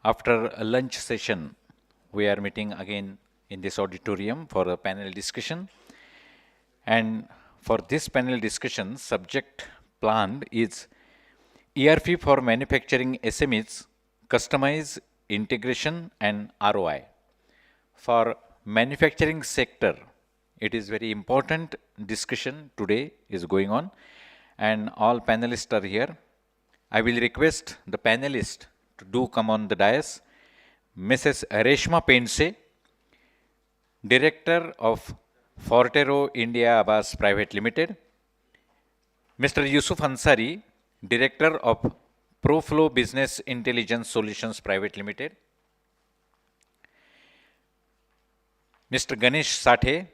After a lunch session, we are meeting again in this auditorium for a panel discussion. And for this panel discussion, subject planned is ERP for manufacturing SMEs, customize, integration and ROI. For manufacturing sector, it is very important discussion today is going on and all panelists are here. I will request the panelists to do come on the dais. Mrs. Reshma Pense, Director of Fortero India Abbas Private Limited. Mr. Yusuf Ansari, Director of Proflow Business Intelligence Solutions Private Limited. Mr. Ganesh Sathe,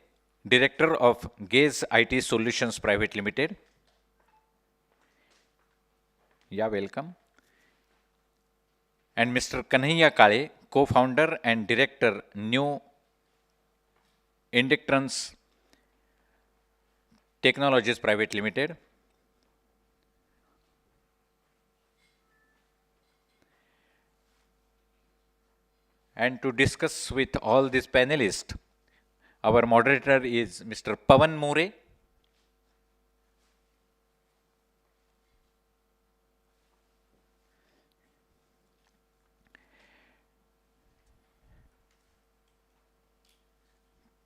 Director of Gaze IT Solutions Private Limited. Yeah, welcome. And Mr. Kanhaiya Kale, Co-founder and Director, New Inductrans Technologies Private Limited. And to discuss with all these panelists, our moderator is Mr. Pavan More.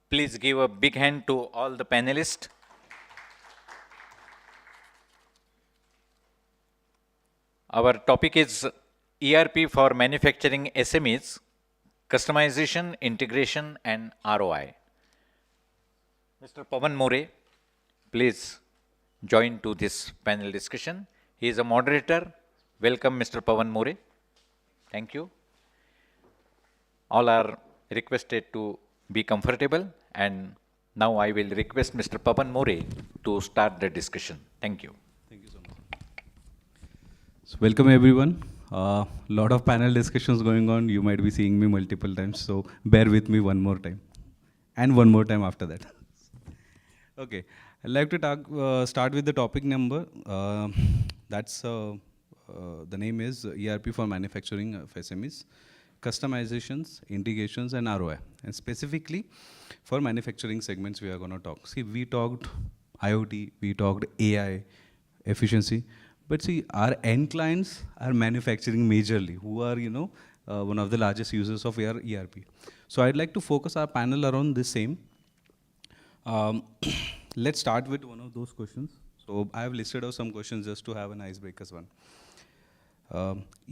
Please give a big hand to all the panelists. Our topic is ERP for manufacturing SMEs, customization, integration and ROI. Mr. Pavan More, please join to this panel discussion. He is a moderator. Welcome, Mr. Pavan More. Thank you. All are requested to be comfortable, and now I will request Mr. Pavan More to start the discussion. Thank you. Thank you so much. So welcome everyone. Lot of panel discussions going on. You might be seeing me multiple times, so bear with me one more time, and one more time after that. Okay, I'd like to start with the topic number. The name is ERP for manufacturing of SMEs, customizations, integrations, and ROI. And specifically for manufacturing segments, we are going to talk. See, we talked IoT, we talked AI, efficiency, but see, our end clients are manufacturing majorly, who are, one of the largest users of our ERP. So I'd like to focus our panel around the same. Let's start with one of those questions. So I have listed out some questions just to have an icebreakers one.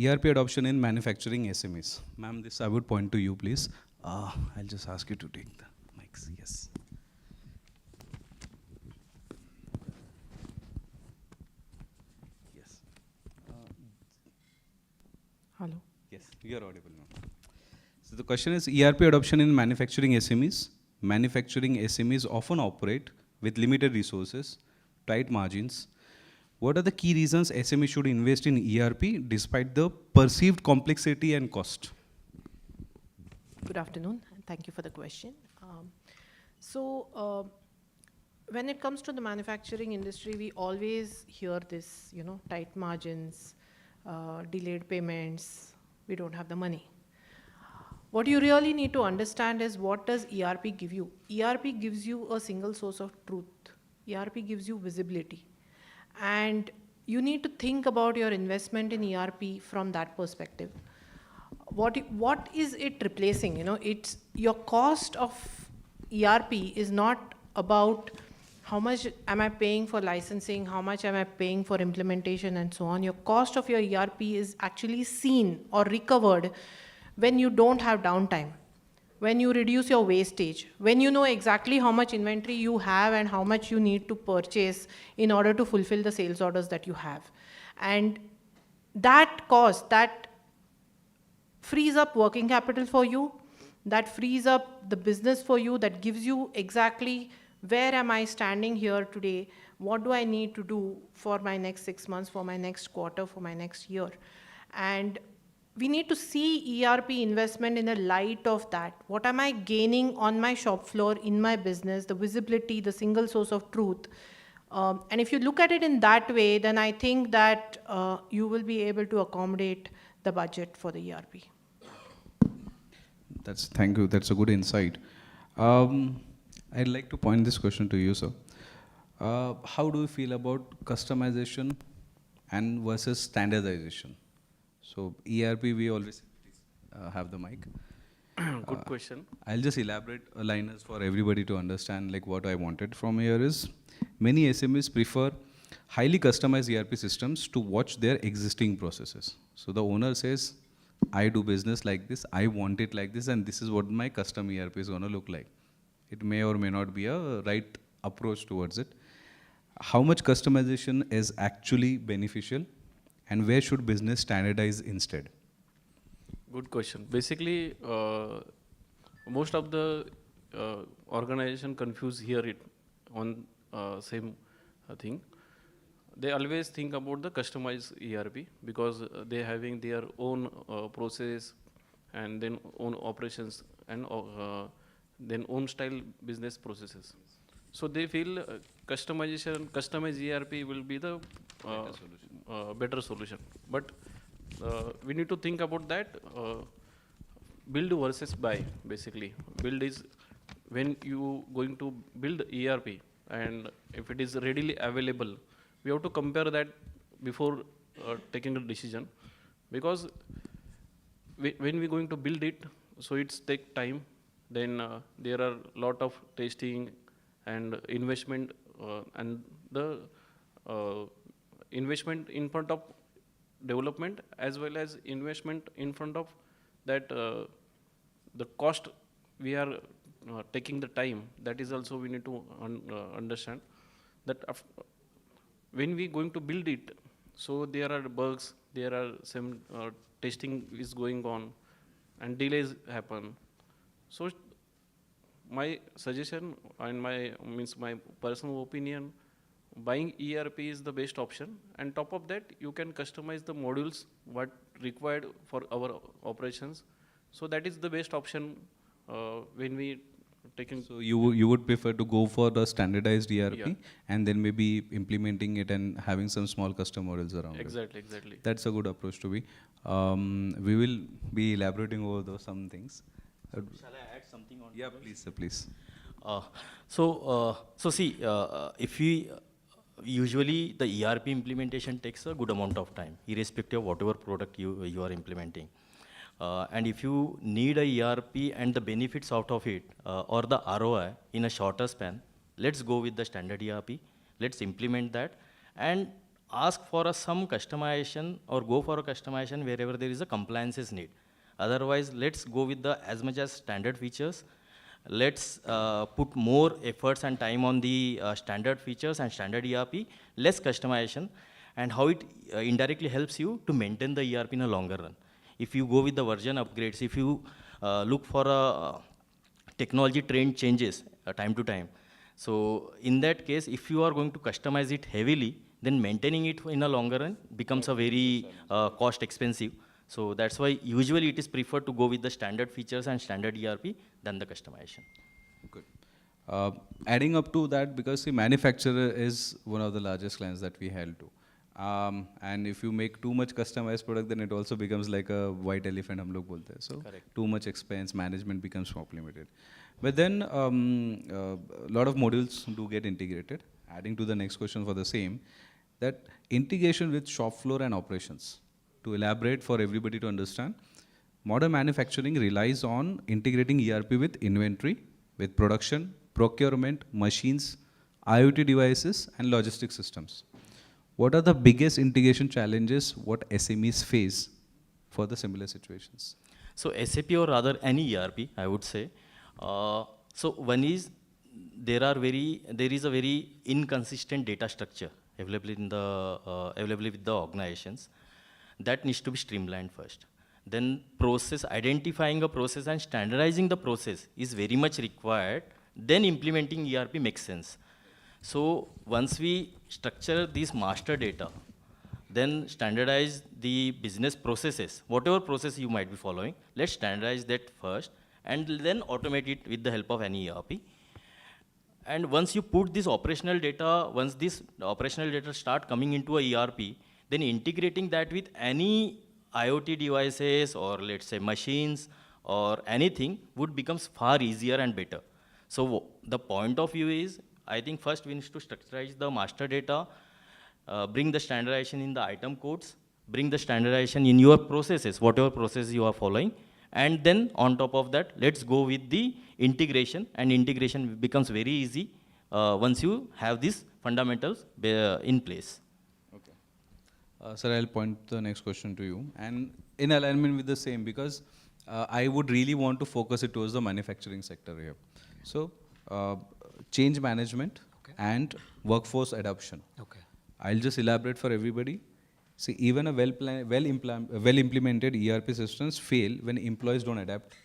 ERP adoption in manufacturing SMEs. Ma'am, this I would point to you, please. I'll just ask you to take the mics. Yes. Yes. Hello. Yes, you are audible now. So the question is ERP adoption in manufacturing SMEs. Manufacturing SMEs often operate with limited resources, tight margins. What are the key reasons SME should invest in ERP despite the perceived complexity and cost? Good afternoon, and thank you for the question. When it comes to the manufacturing industry, we always hear this, tight margins, delayed payments, we don't have the money. What you really need to understand is, what does ERP give you? ERP gives you a single source of truth. ERP gives you visibility. And you need to think about your investment in ERP from that perspective. What is it replacing? It's your cost of ERP is not about how much am I paying for licensing, how much am I paying for implementation and so on. Your cost of your ERP is actually seen or recovered when you don't have downtime, when you reduce your wastage, when you know exactly how much inventory you have and how much you need to purchase in order to fulfill the sales orders that you have. And that cost, that frees up working capital for you, that frees up the business for you, that gives you exactly where am I standing here today, what do I need to do for my next 6 months, for my next quarter, for my next year. And we need to see ERP investment in the light of that. What am I gaining on my shop floor, in my business, the visibility, the single source of truth. And if you look at it in that way, then I think that you will be able to accommodate the budget for the ERP. Thank you. That's a good insight. Um, I'd like to point this question to you, sir. How do you feel about customization and versus standardization? So ERP, we always have the mic. Good question. I'll just elaborate liners for everybody to understand. Like what I wanted from here is many SMEs prefer highly customized ERP systems to watch their existing processes. So the owner says, I do business like this, I want it like this, and this is what my custom ERP is going to look like. It may or may not be a right approach towards it. How much customization is actually beneficial, and where should business standardize instead? Good question. Basically, most of the organization confuse here it on same thing. They always think about the customized ERP because they having their own process and then own operations and then own style business processes. So they feel customized ERP will be the better solution. But we need to think about that build versus buy. Basically, build is when you going to build ERP, and if it is readily available, we have to compare that before taking a decision, because when we going to build it, so it's take time. Then there are lot of testing and investment, and the investment in front of development as well as investment in front of that the cost we are taking the time. That is also we need to understand that when we going to build it, so there are bugs, there are some testing is going on, and delays happen. So my suggestion and my personal opinion, buying ERP is the best option, and top of that you can customize the modules what required for our operations. So that is the best option when we taking. So you would prefer to go for the standardized ERP, Yeah. and then maybe implementing it and having some small custom models around it. Exactly. That's a good approach to be. We will be elaborating over those some things. Shall I add something on? Yeah, please, sir, please. So see, if we usually the ERP implementation takes a good amount of time, irrespective of whatever product you are implementing. And if you need a ERP and the benefits out of it, or the ROI in a shorter span, let's go with the standard ERP. Let's implement that and ask for some customization, or go for a customization wherever there is a compliances need. Otherwise, let's go with the as much as standard features. Let's put more efforts and time on the standard features and standard ERP, less customization, and how it indirectly helps you to maintain the ERP in a longer run. If you go with the version upgrades, if you look for technology trend changes time to time, so in that case, if you are going to customize it heavily, then maintaining it in a longer run becomes a very cost expensive. So that's why usually it is preferred to go with the standard features and standard ERP than the customization. Good. Adding up to that, because the manufacturer is one of the largest clients that we held to. And if you make too much customized product, then it also becomes like a white elephant, hum log bolte hain. So Correct. too much expense, management becomes complicated. But then a lot of modules do get integrated. Adding to the next question for the same, that integration with shop floor and operations. To elaborate for everybody to understand, modern manufacturing relies on integrating ERP with inventory, with production, procurement, machines, IoT devices, and logistics systems. What are the biggest integration challenges what SMEs face for the similar situations? So SAP, or rather any ERP, I would say. So one is there is a very inconsistent data structure available in the available with the organizations. That needs to be streamlined first. Then identifying a process and standardizing the process is very much required. Then implementing ERP makes sense. So once we structure this master data, then standardize the business processes, whatever process you might be following, let's standardize that first, and then automate it with the help of any ERP. And once you put this operational data, once this operational data start coming into a ERP, then integrating that with any IoT devices, or let's say machines, or anything would becomes far easier and better. So the point of view is, I think first we need to structurize the master data, bring the standardization in the item codes, bring the standardization in your processes, whatever process you are following, and then on top of that, let's go with the integration, and integration becomes very easy once you have these fundamentals in place. Sir, I'll point the next question to you. And in alignment with the same, because I would really want to focus it towards the manufacturing sector here. So, change management and workforce adoption. Okay. I'll just elaborate for everybody. See, even a well-implemented ERP systems fail when employees don't adapt.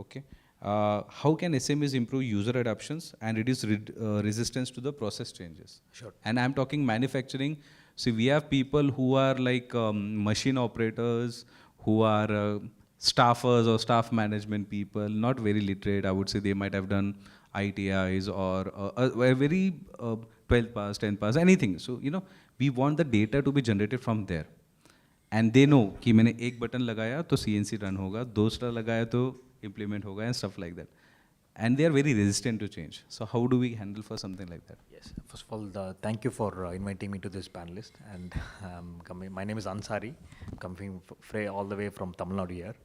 Okay. How can SMEs improve user adoptions and reduce resistance to the process changes? Sure. And I'm talking manufacturing. See, we have people who are like machine operators, who are staffers or staff management people, not very literate. I would say they might have done ITIs or a very 12 pass, 10 pass, anything. So, you know, we want the data to be generated from there. And they know कि मैंने एक button लगाया तो CNC run होगा, दूसरा लगाया तो implement होगा and stuff like that. And they are very resistant to change. So how do we handle for something like that? Yes. First of all, thank you for inviting me to this panelist. And my name is Ansari, coming all the way from Tamil Nadu here.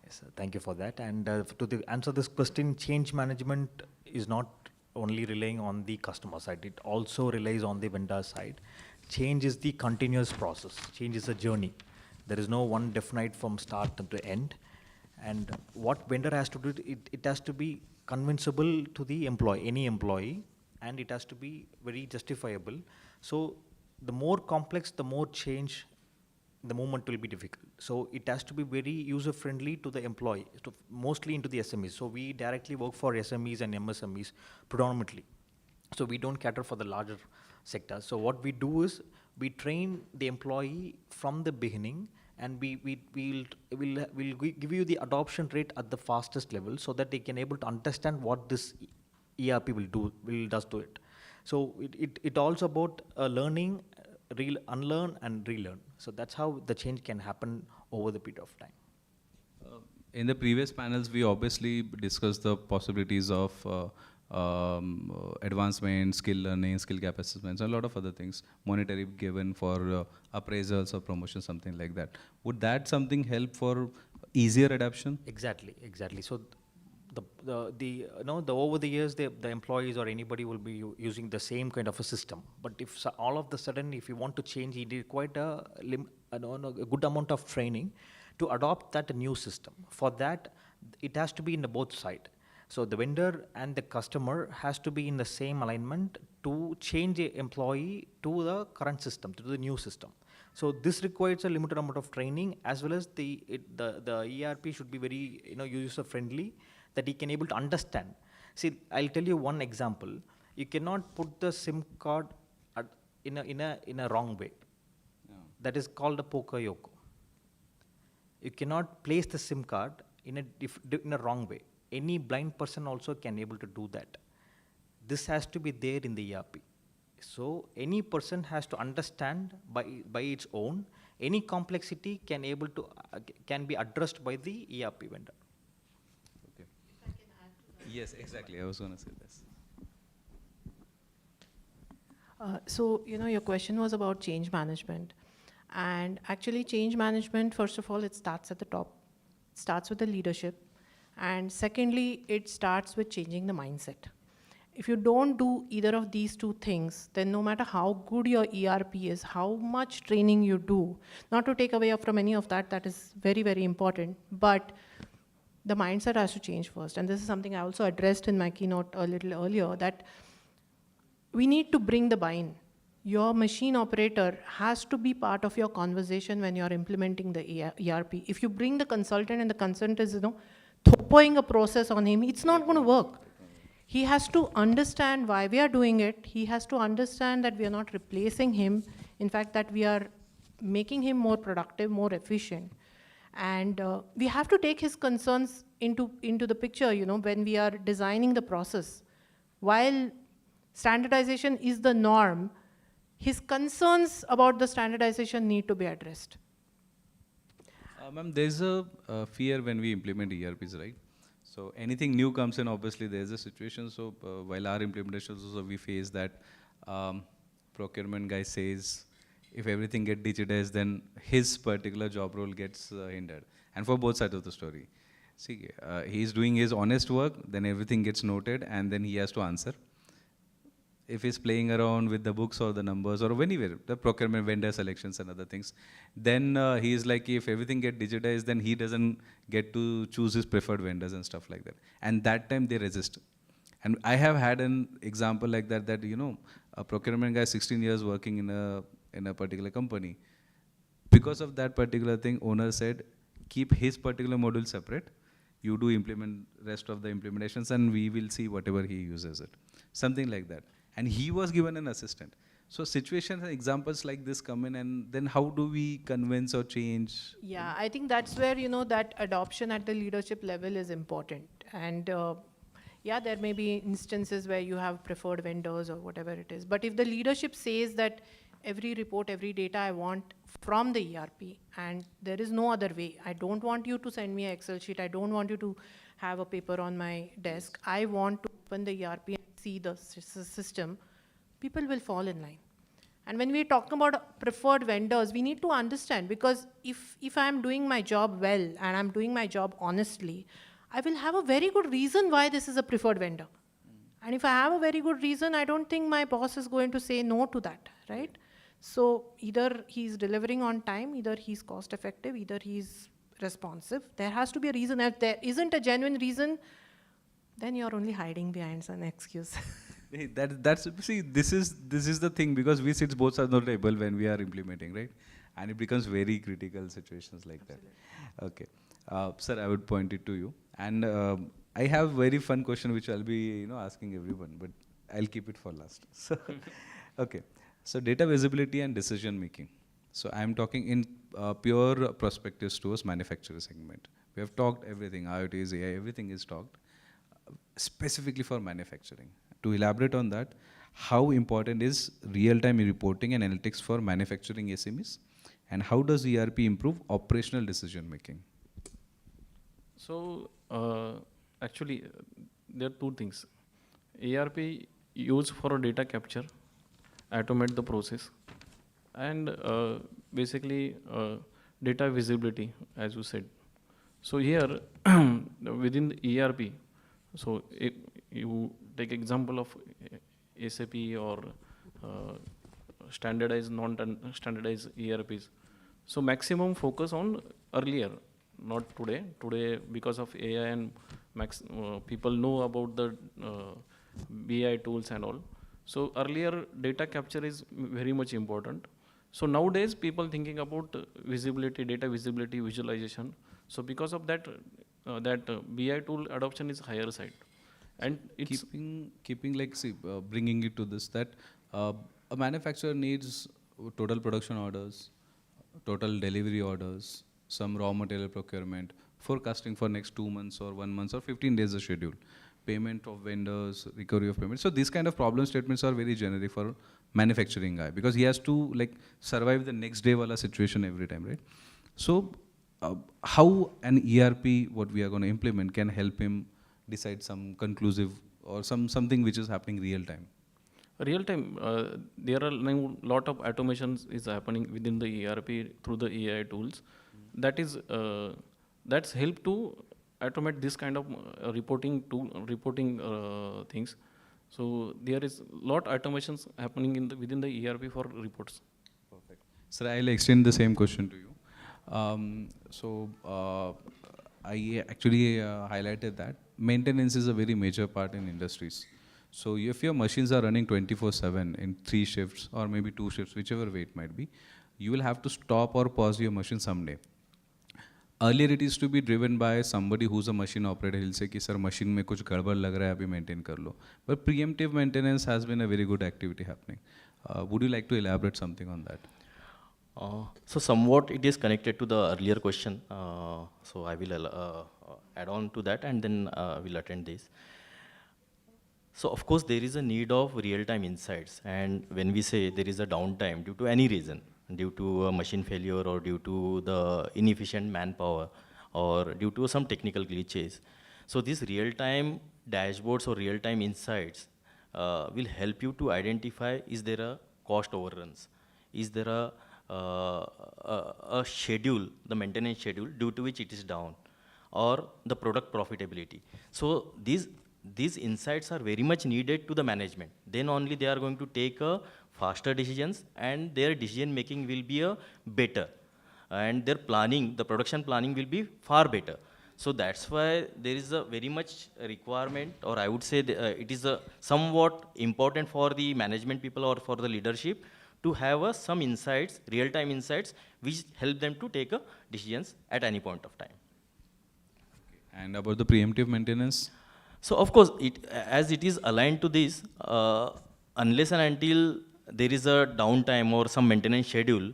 Yes, thank you for that. And to answer this question, change management is not only relying on the customer side, it also relies on the vendor side. Change is the continuous process. Change is a journey. There is no one definite from start to end. And what vendor has to do, it has to be convincible to the employee, any employee, and it has to be very justifiable. So the more complex, the more change, the movement will be difficult. So it has to be very user-friendly to the employee, mostly into the SMEs. So we directly work for SMEs and MSMEs predominantly. So we don't cater for the larger sectors. So what we do is we train the employee from the beginning, and we'll give you the adoption rate at the fastest level so that they can able to understand what this ERP does to it. So it also about learning, unlearn and relearn. So that's how the change can happen over the period of time. In the previous panels, we obviously discussed the possibilities of advancement, skill learning, skill gap assessments, a lot of other things, monetary given for appraisals or promotion, something like that. Would that something help for easier adoption? Exactly. So over the years, the employees or anybody will be using the same kind of a system. But if all of the sudden, if you want to change, it requires a good amount of training to adopt that new system. For that, it has to be in the both side. So the vendor and the customer has to be in the same alignment to change the employee to the current system, to the new system. So this requires a limited amount of training, as well as the ERP should be very user friendly, that he can able to understand. See, I'll tell you one example. You cannot put the SIM card in a wrong way. No. That is called a poker yoko. You cannot place the SIM card in a wrong way. Any blind person also can able to do that. This has to be there in the ERP. So any person has to understand by its own. Any complexity can be addressed by the ERP vendor. Okay. If I can add to that. Yes, exactly. I was going to say this. So your question was about change management, and actually change management, first of all, it starts at the top. It starts with the leadership. And secondly, it starts with changing the mindset. If you don't do either of these two things, then no matter how good your ERP is, how much training you do, not to take away from any of that, that is very, very important, but the mindset has to change first. And this is something I also addressed in my keynote a little earlier, that we need to bring the buy-in. Your machine operator has to be part of your conversation when you're implementing the ERP. If you bring the consultant and the consultant is, throwing a process on him, it's not going to work. He has to understand why we are doing it. He has to understand that we are not replacing him. In fact, that we are making him more productive, more efficient. And we have to take his concerns into the picture, when we are designing the process. While standardization is the norm, his concerns about the standardization need to be addressed. Ma'am, there's a fear when we implement ERPs, right? So anything new comes in, obviously there's a situation. So while our implementations also we face that um, procurement guy says if everything get digitized, then his particular job role gets hindered. And for both sides of the story. See, he's doing his honest work, then everything gets noted, and then he has to answer. If he's playing around with the books or the numbers or anywhere, the procurement vendor selections and other things, then he's like, if everything get digitized, then he doesn't get to choose his preferred vendors and stuff like that. And that time they resist. And I have had an example like that, that, you know, a procurement guy 16 years working in a particular company. Because of that particular thing, owner said, keep his particular module separate. You do implement rest of the implementations and we will see whatever he uses it. Something like that. And he was given an assistant. So situations and examples like this come in, and then how do we convince or change? Yeah, I think that's where, you know, that adoption at the leadership level is important. And yeah, there may be instances where you have preferred vendors or whatever it is. But if the leadership says that every report, every data I want from the ERP, and there is no other way. I don't want you to send me an Excel sheet. I don't want you to have a paper on my desk. I want to open the ERP and see the system. People will fall in line. And when we're talking about preferred vendors, we need to understand, because if I'm doing my job well and I'm doing my job honestly, I will have a very good reason why this is a preferred vendor. And if I have a very good reason, I don't think my boss is going to say no to that, right? So either he's delivering on time, either he's cost effective, either he's responsive. There has to be a reason. If there isn't a genuine reason, then you're only hiding behind some excuse. See, this is the thing, because we sit both sides of the table when we are implementing, right? And it becomes very critical situations like that. Okay. Sir, I would point it to you. And I have very fun question which I'll be asking everyone, but I'll keep it for last. So, okay. So data visibility and decision making. So I'm talking in pure prospective stores manufacturer segment. We have talked everything, IoTs, AI, everything is talked. Specifically for manufacturing. To elaborate on that, how important is real-time reporting and analytics for manufacturing SMEs? And how does ERP improve operational decision making? So actually, there are two things. ERP used for data capture, automate the process, and basically data visibility, as you said. So here, within the ERP, so you take example of SAP or standardized, non-standardized ERPs. So maximum focus on earlier, not today. Today, because of AI and people know about the BI tools and all. So earlier, data capture is very much important. So nowadays, people thinking about visibility, data visibility, visualization. So because of that, BI tool adoption is higher side. And it's keeping like, see, bringing it to this, that a manufacturer needs total production orders, total delivery orders, some raw material procurement, forecasting for next 2 months or 1 month or 15 days of schedule, payment of vendors, recovery of payment. So these kind of problem statements are very generic for manufacturing guy, because he has to like survive the next day wala situation every time, right? So how an ERP, what we are going to implement, can help him decide some conclusive or something which is happening real time? Real time, there are now lot of automations is happening within the ERP through the AI tools. That is, that's help to automate this kind of reporting things. So there is lot automations happening in within the ERP for reports. Perfect. Sir, I'll extend the same question to you. I actually highlighted that maintenance is a very major part in industries. So if your machines are running 24/7 in 3 shifts or maybe 2 shifts, whichever way it might be, you will have to stop or pause your machine someday. Earlier it used to be driven by somebody who's a machine operator. He'll say कि sir machine में कुछ गड़बड़ लग रहा है अभी maintain कर लो. But preemptive maintenance has been a very good activity happening. Would you like to elaborate something on that? So somewhat it is connected to the earlier question. So I will add on to that and then we'll attend this. So of course there is a need of real-time insights, and when we say there is a downtime due to any reason, due to a machine failure or due to the inefficient manpower or due to some technical glitches. So these real-time dashboards or real-time insights will help you to identify, is there a cost overruns? Is there a schedule, the maintenance schedule, due to which it is down, or the product profitability? So these insights are very much needed to the management. Then only they are going to take a faster decisions, and their decision making will be a better, and their planning, the production planning will be far better. So that's why there is a very much requirement, or I would say it is a somewhat important for the management people or for the leadership to have some insights, real-time insights, which help them to take decisions at any point of time. And about the preemptive maintenance? So of course, as it is aligned to this, unless and until there is a downtime or some maintenance schedule,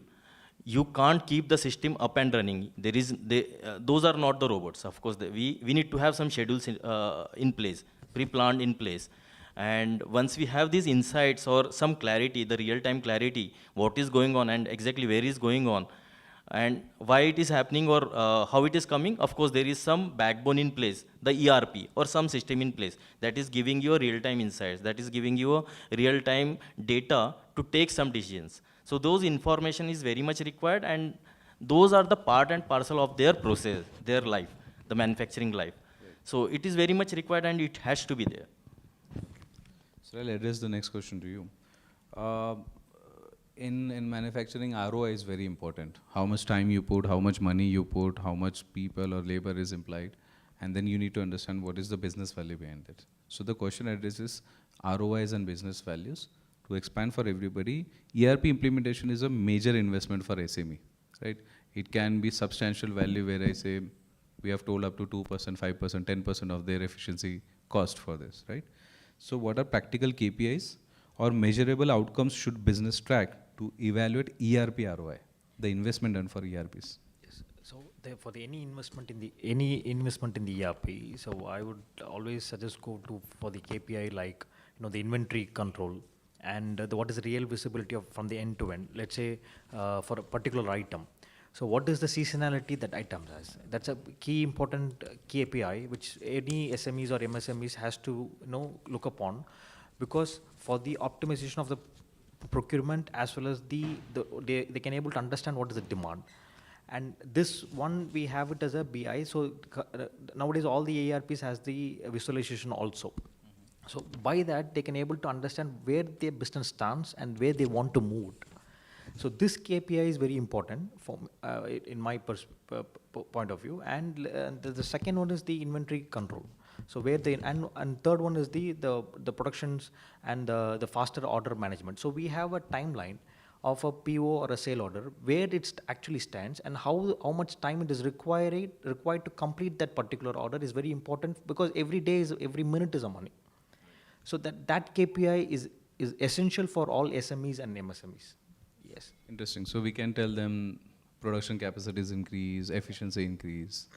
you can't keep the system up and running. Those are not the robots. Of course, we need to have some schedules in place, pre-planned in place. And once we have these insights or some clarity, the real-time clarity, what is going on and exactly where is going on, and why it is happening or how it is coming, of course, there is some backbone in place, the ERP or some system in place that is giving you a real-time insights, that is giving you a real-time data to take some decisions. So those information is very much required, and those are the part and parcel of their process, their life, the manufacturing life. So it is very much required, and it has to be there. So I'll address the next question to you. In manufacturing, ROI is very important. How much time you put, how much money you put, how much people or labor is implied, and then you need to understand what is the business value behind it. So the question addresses ROIs and business values. To expand for everybody, ERP implementation is a major investment for SME, right? It can be substantial value where I say we have told up to 2%, 5%, 10% of their efficiency cost for this, right? So what are practical KPIs or measurable outcomes should business track to evaluate ERP ROI, the investment done for ERPs? Yes. So for any investment in the ERP, so I would always suggest go to for the KPI like the inventory control and what is the real visibility of from the end to end. Let's say for a particular item. So what is the seasonality that item has? That's a key important KPI which any SMEs or MSMEs has to look upon, because for the optimization of the procurement as well as they can able to understand what is the demand. And this one we have it as a BI. So nowadays all the ERPs has the visualization also. So by that they can able to understand where their business stands and where they want to move. So this KPI is very important in my point of view. And the second one is the inventory control. So where and third one is the productions and the faster order management. So we have a timeline of a PO or a sale order where it actually stands and how much time it is required to complete that particular order is very important, because every minute is a money. So that KPI is essential for all SMEs and MSMEs. Yes. Interesting. So we can tell them production capacities increase, efficiency increase.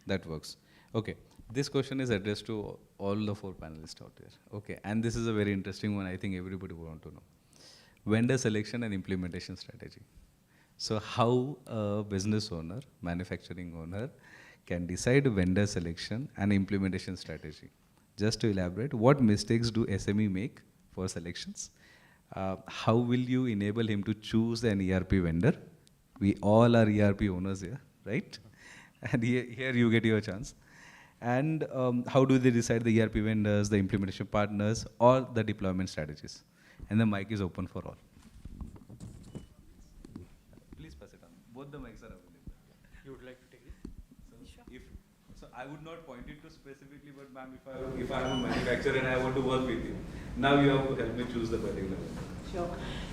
That works. Okay. This question is addressed to all the 4 panelists out there. Okay. And this is a very interesting one. I think everybody would want to know. Vendor selection and implementation strategy. So how a business owner, manufacturing owner, can decide vendor selection and implementation strategy? Just to elaborate, what mistakes do SME make for selections? How will you enable him to choose an ERP vendor? We all are ERP owners here, right? And here you get your chance. And how do they decide the ERP vendors, the implementation partners, or the deployment strategies? And the mic is open for all. Please pass it on. Both the mics are available. You would like to take it? So I would not point it to specifically, but ma'am, if I'm a manufacturer and I want to work with you, now you have to help me choose the particular one. Sure.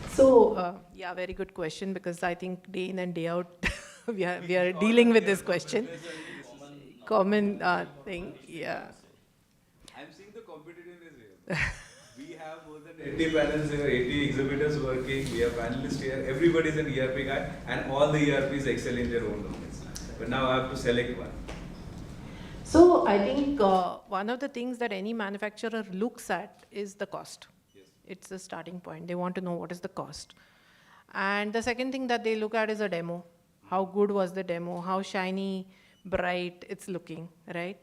So, yeah, very good question, because I think day in and day out we are dealing with this question. Common thing, yeah. I'm seeing the competitiveness here. We have more than 80 panels here, 80 exhibitors working, we have panelists here, everybody's an ERP guy, and all the ERPs excel in their own domains. But now I have to select one. So I think one of the things that any manufacturer looks at is the cost. Yes. It's the starting point. They want to know what is the cost. And the second thing that they look at is a demo. How good was the demo? How shiny, bright it's looking, right?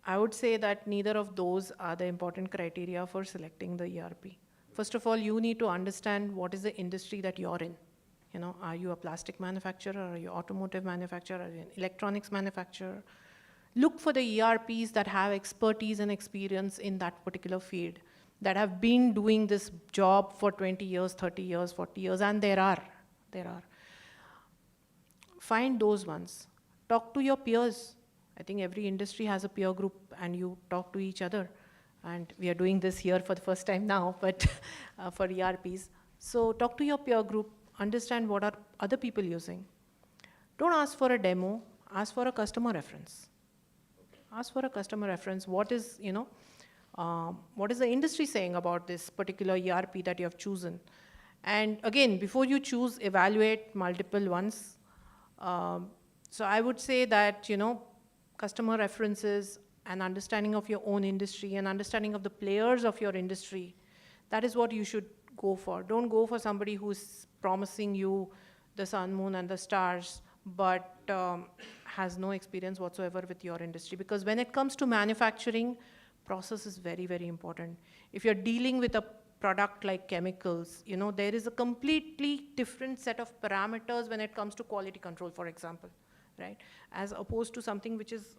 I would say that neither of those are the important criteria for selecting the ERP. First of all, you need to understand what is the industry that you're in. You know, are you a plastic manufacturer? Are you automotive manufacturer? Are you an electronics manufacturer? Look for the ERPs that have expertise and experience in that particular field, that have been doing this job for 20 years, 30 years, 40 years, and there are. Find those ones. Talk to your peers. I think every industry has a peer group and you talk to each other. And we are doing this here for the first time now, but for ERPs. So talk to your peer group, understand what are other people using. Don't ask for a demo, ask for a customer reference. Ask for a customer reference. What is, what is the industry saying about this particular ERP that you have chosen? And again, before you choose, evaluate multiple ones. So I would say that, customer references and understanding of your own industry and understanding of the players of your industry, that is what you should go for. Don't go for somebody who's promising you the sun, moon, and the stars, but has no experience whatsoever with your industry. Because when it comes to manufacturing, process is very, very important. If you're dealing with a product like chemicals, there is a completely different set of parameters when it comes to quality control, for example, right? As opposed to something which is,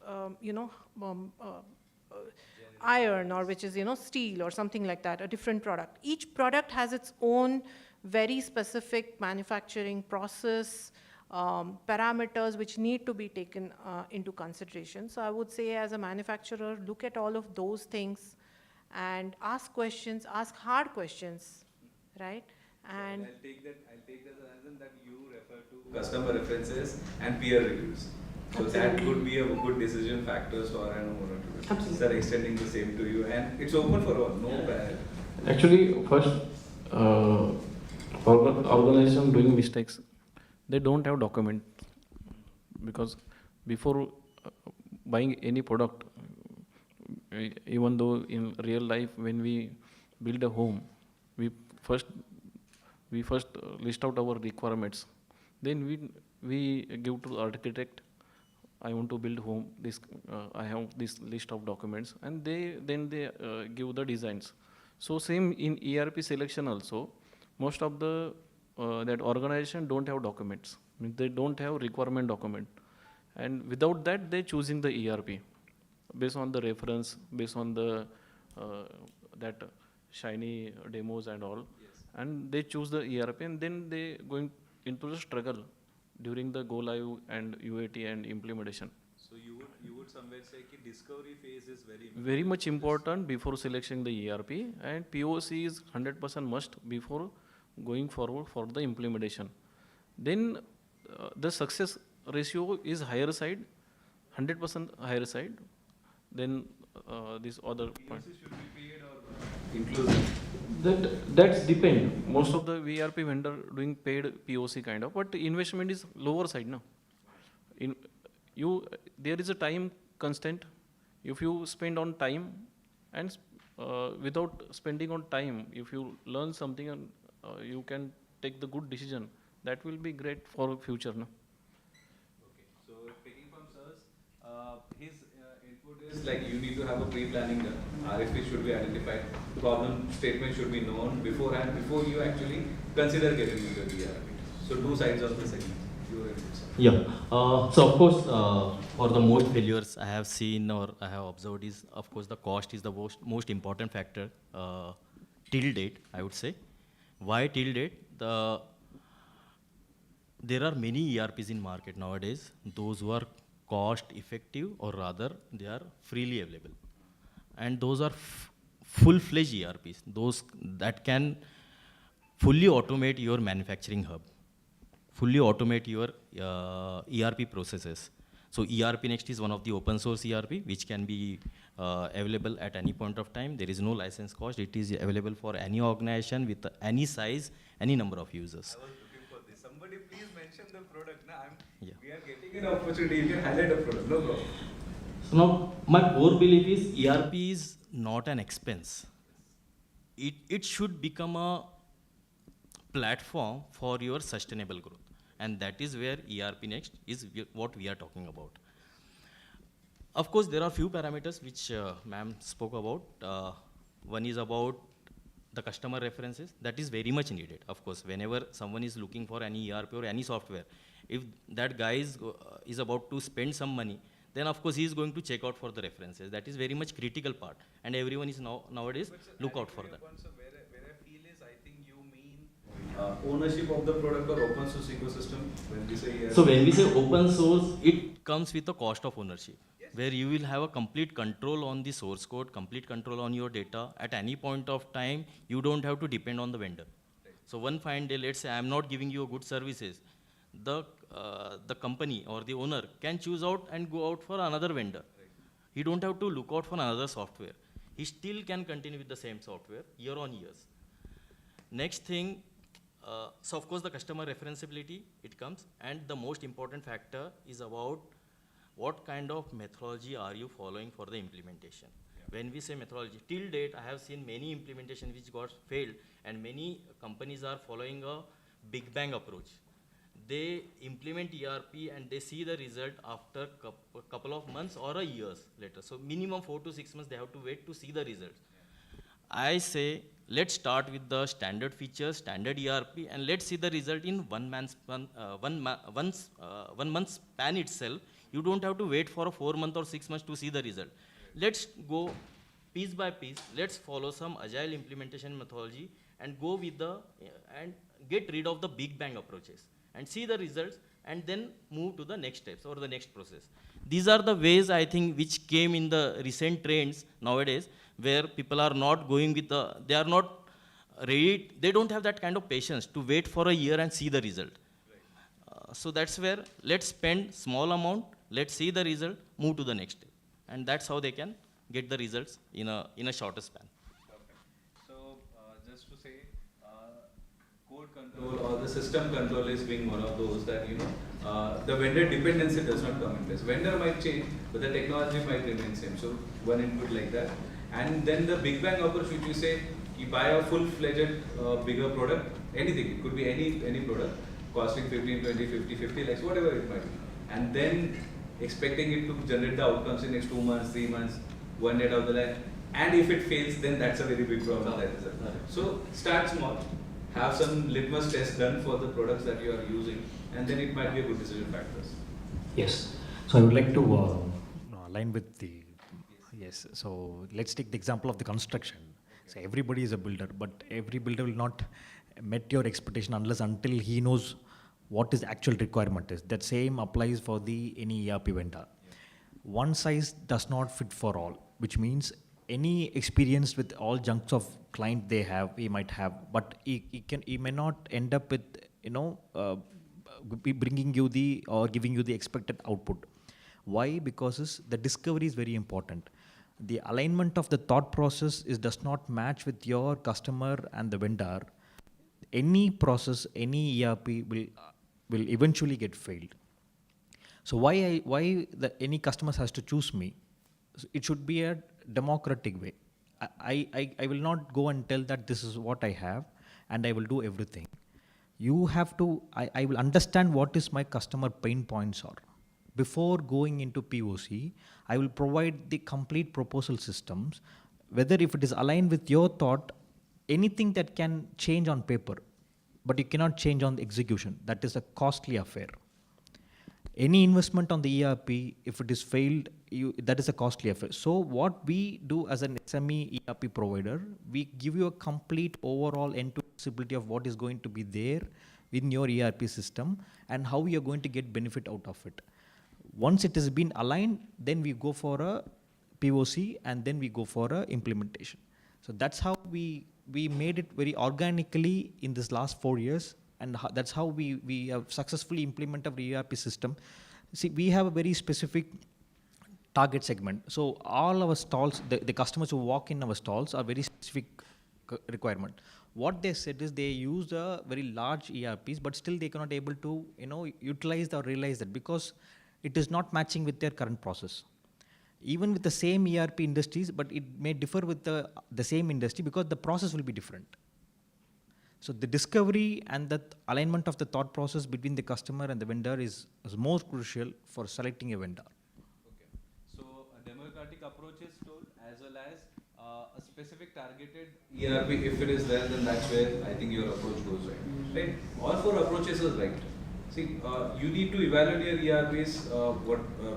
iron, or which is, steel or something like that, a different product. Each product has its own very specific manufacturing process, parameters which need to be taken into consideration. So I would say, as a manufacturer, look at all of those things and ask questions, ask hard questions, right? And I'll take that as that you refer to customer references and peer reviews. So that could be a good decision factors for an owner to do. They're extending the same to you, and it's open for all, no bad. Actually, first, organization doing mistakes, they don't have document, because before buying any product, even though in real life when we build a home, we first list out our requirements. Then we give to the architect, I want to build home. This I have this list of documents, and then they give the designs. So same in ERP selection also. Most of the that organization don't have documents. I mean, they don't have requirement document, and without that they choosing the ERP based on the reference, based on the that shiny demos and all. Yes. And they choose the ERP, and then they going into the struggle during the go live and UAT and implementation. So you would somewhere say that discovery phase is very much important before selecting the ERP, and POC is 100% must before going forward for the implementation. Then the success ratio is higher side, 100% higher side. Then this other point. should be paid or inclusive? That's depend. Most of the ERP vendor doing paid POC kind of, but investment is lower side now. There is a time constant. If you spend on time, and without spending on time, if you learn something and you can take the good decision, that will be great for future now. Okay, so taking from sirs, his input is like you need to have a pre-planning done. RFP should be identified, problem statement should be known beforehand, before you actually consider getting into the ERP. So two sides of the segment. Your input, sir. Yeah. So of course, for the most failures I have seen or I have observed is, of course, the cost is the most important factor till date, I would say. Why till date? There are many ERPs in market nowadays, those who are cost effective, or rather they are freely available. And those are full-fledged ERPs, those that can fully automate your manufacturing hub, fully automate your ERP processes. So ERP Next is one of the open source ERP which can be available at any point of time. There is no license cost. It is available for any organization with any size, any number of users. I was looking for this. Somebody please mention the product. We are getting an opportunity. You can highlight a product. No problem. So now my core belief is ERP is not an expense. It should become a platform for your sustainable growth. And that is where ERP Next is what we are talking about. Of course, there are few parameters which ma'am spoke about. One is about the customer references. That is very much needed. Of course, whenever someone is looking for any ERP or any software, if that guy is about to spend some money, then of course he is going to check out for the references. That is very much critical part, and everyone is nowadays look out for that. So where I feel is, I think you mean ownership of the product or open source ecosystem when we say ERP. So when we say open source, it comes with the cost of ownership, where you will have a complete control on the source code, complete control on your data. At any point of time, you don't have to depend on the vendor. So one fine day, let's say I'm not giving you good services, the company or the owner can choose out and go out for another vendor. He don't have to look out for another software. He still can continue with the same software year on years. Next thing, so of course the customer referenceability, it comes, and the most important factor is about what kind of methodology are you following for the implementation. When we say methodology, till date I have seen many implementation which got failed, and many companies are following a big bang approach. They implement ERP and they see the result after couple of months or a years later. So minimum 4 to 6 months they have to wait to see the results. I say, let's start with the standard features, standard ERP, and let's see the result in 1 month span itself. You don't have to wait for a 4 month or 6 months to see the result. Let's go piece by piece. Let's follow some agile implementation methodology and go with and get rid of the big bang approaches and see the results, and then move to the next steps or the next process. These are the ways, I think, which came in the recent trends nowadays, where people are not going with they are not ready, they don't have that kind of patience to wait for a year and see the result. So that's where let's spend small amount, let's see the result, move to the next step. And that's how they can get the results in a shorter span. So just to say, code control or the system control is being one of those that, the vendor dependency does not come in place. Vendor might change, but the technology might remain same. So one input like that. And then the big bang approach, which you say, you buy a full-fledged bigger product, anything, it could be any product, costing 15, 20, 50, 50 lakhs, whatever it might be. And then expecting it to generate the outcomes in next 2 months, 3 months, 1 year down the line. And if it fails, then that's a very big problem. So start small, have some litmus test done for the products that you are using, and then it might be a good decision factors. Yes. So I would like to align with the, yes. So let's take the example of the construction. So everybody is a builder, but every builder will not met your expectation until he knows what is the actual requirement is. That same applies for any ERP vendor. One size does not fit for all, which means any experience with all junks of client they have, he might have, but he may not end up with, bringing you or giving you the expected output. Why? Because the discovery is very important. The alignment of the thought process does not match with your customer and the vendor. Any process, any ERP will eventually get failed. So why any customers has to choose me? It should be a democratic way. I will not go and tell that this is what I have and I will do everything. You have to, I will understand what is my customer pain points are. Before going into POC, I will provide the complete proposal systems, whether if it is aligned with your thought, anything that can change on paper, but you cannot change on the execution. That is a costly affair. Any investment on the ERP, if it is failed, that is a costly affair. So what we do as an SME ERP provider, we give you a complete overall end-to-end visibility of what is going to be there in your ERP system and how you are going to get benefit out of it. Once it has been aligned, then we go for a POC and then we go for a implementation. So that's how we made it very organically in this last 4 years, and that's how we have successfully implemented our ERP system. See, we have a very specific target segment. So all our stalls, the customers who walk in our stalls are very specific requirement. What they said is they use a very large ERPs, but still they cannot able to utilize or realize that because it is not matching with their current process. Even with the same ERP industries, but it may differ with the same industry because the process will be different. So the discovery and the alignment of the thought process between the customer and the vendor is more crucial for selecting a vendor. Okay. So a democratic approach is told as well as a specific targeted ERP. If it is there, then that's where I think your approach goes right. Right. All four approaches is right. See, you need to evaluate your ERPs,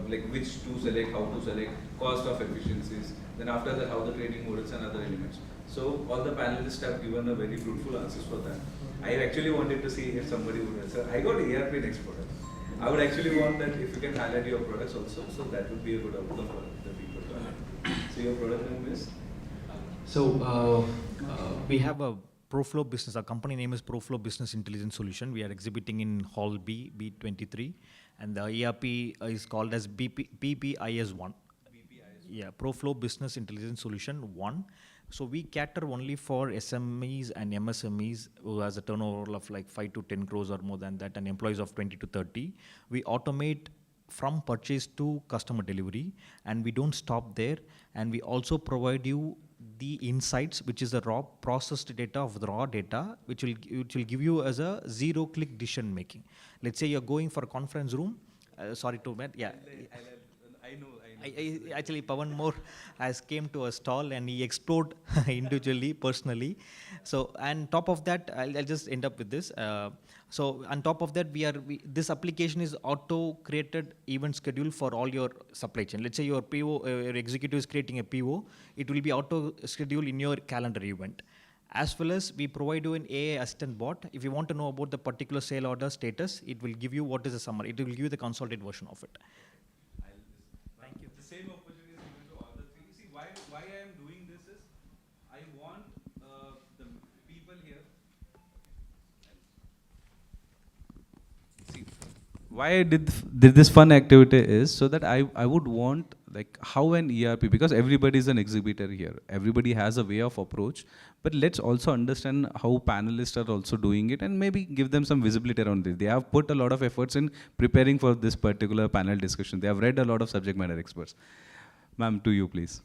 like which to select, how to select, cost of efficiencies. Then after that, how the training models and other elements. So all the panelists have given a very fruitful answers for that. I actually wanted to see if somebody would answer. I got ERP next product. I would actually want that if you can highlight your products also, so that would be a good outcome for the people to highlight. So your product name is? So we have a ProFlow business. Our company name is ProFlow Business Intelligence Solution. We are exhibiting in Hall B, B23, and the ERP is called as PBIS1. Yeah, ProFlow Business Intelligence Solution 1. So we cater only for SMEs and MSMEs who has a turnover of like 5 to 10 crores or more than that, and employees of 20 to 30. We automate from purchase to customer delivery, and we don't stop there. And we also provide you the insights, which is the raw processed data of the raw data, which will give you as a zero-click decision making. Let's say you're going for a conference room. Sorry to admit, yeah. I know. Actually, Pawan Moore has came to a stall and he explored individually, personally. So, and top of that, I'll just end up with this. So, on top of that, this application is auto-created event schedule for all your supply chain. Let's say your PO, your executive is creating a PO, it will be auto-scheduled in your calendar event. As well as we provide you an AI assistant bot. If you want to know about the particular sale order status, it will give you what is the summary. It will give you the consolidated version of it. The same opportunity is given to all the three. See, why I am doing this is, I want the people here. See, why I did this fun activity is so that I would want like how an ERP, because everybody is an exhibitor here. Everybody has a way of approach, but let's also understand how panelists are also doing it and maybe give them some visibility around this. They have put a lot of efforts in preparing for this particular panel discussion. They have read a lot of subject matter experts. Ma'am, to you, please.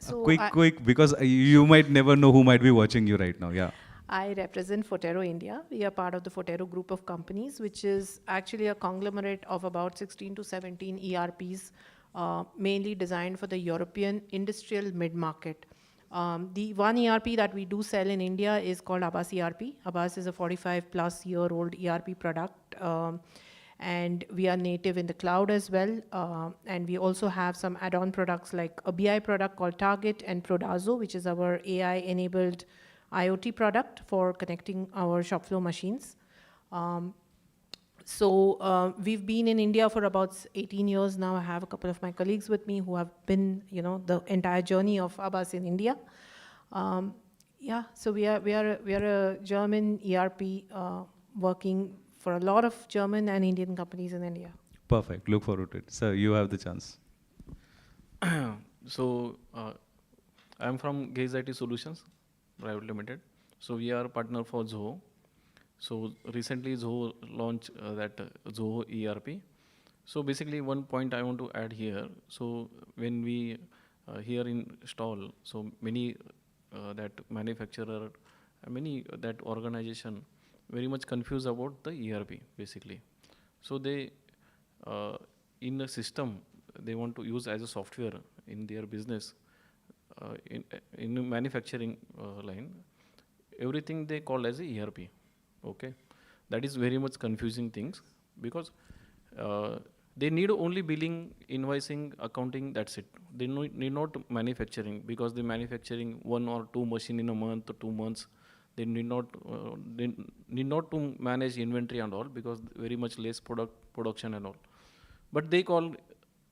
Quick, because you might never know who might be watching you right now. Yeah. I represent Fotero India. We are part of the Fotero group of companies, which is actually a conglomerate of about 16 to 17 ERPs, mainly designed for the European industrial mid-market. The one ERP that we do sell in India is called Abbas ERP. Abbas is a 45-plus-year-old ERP product, and we are native in the cloud as well. And we also have some add-on products like a BI product called Target and Prodazo, which is our AI-enabled IoT product for connecting our shop floor machines. So we've been in India for about 18 years now. I have a couple of my colleagues with me who have been, the entire journey of Abbas in India. Yeah, so we are a German ERP working for a lot of German and Indian companies in India. Perfect. Look forward to it. Sir, you have the chance. So I'm from Gaze IT Solutions Private Limited. So we are a partner for Zoho. So recently Zoho launched that Zoho ERP. So basically one point I want to add here. So when we here in stall, so many that manufacturer, many that organization very much confused about the ERP basically. So they in a system they want to use as a software in their business. In manufacturing line, everything they call as a ERP. Okay, that is very much confusing things because they need only billing, invoicing, accounting. That's it. They need not manufacturing because the manufacturing 1 or 2 machine in a month or 2 months. They need not to manage inventory and all because very much less production and all. But they call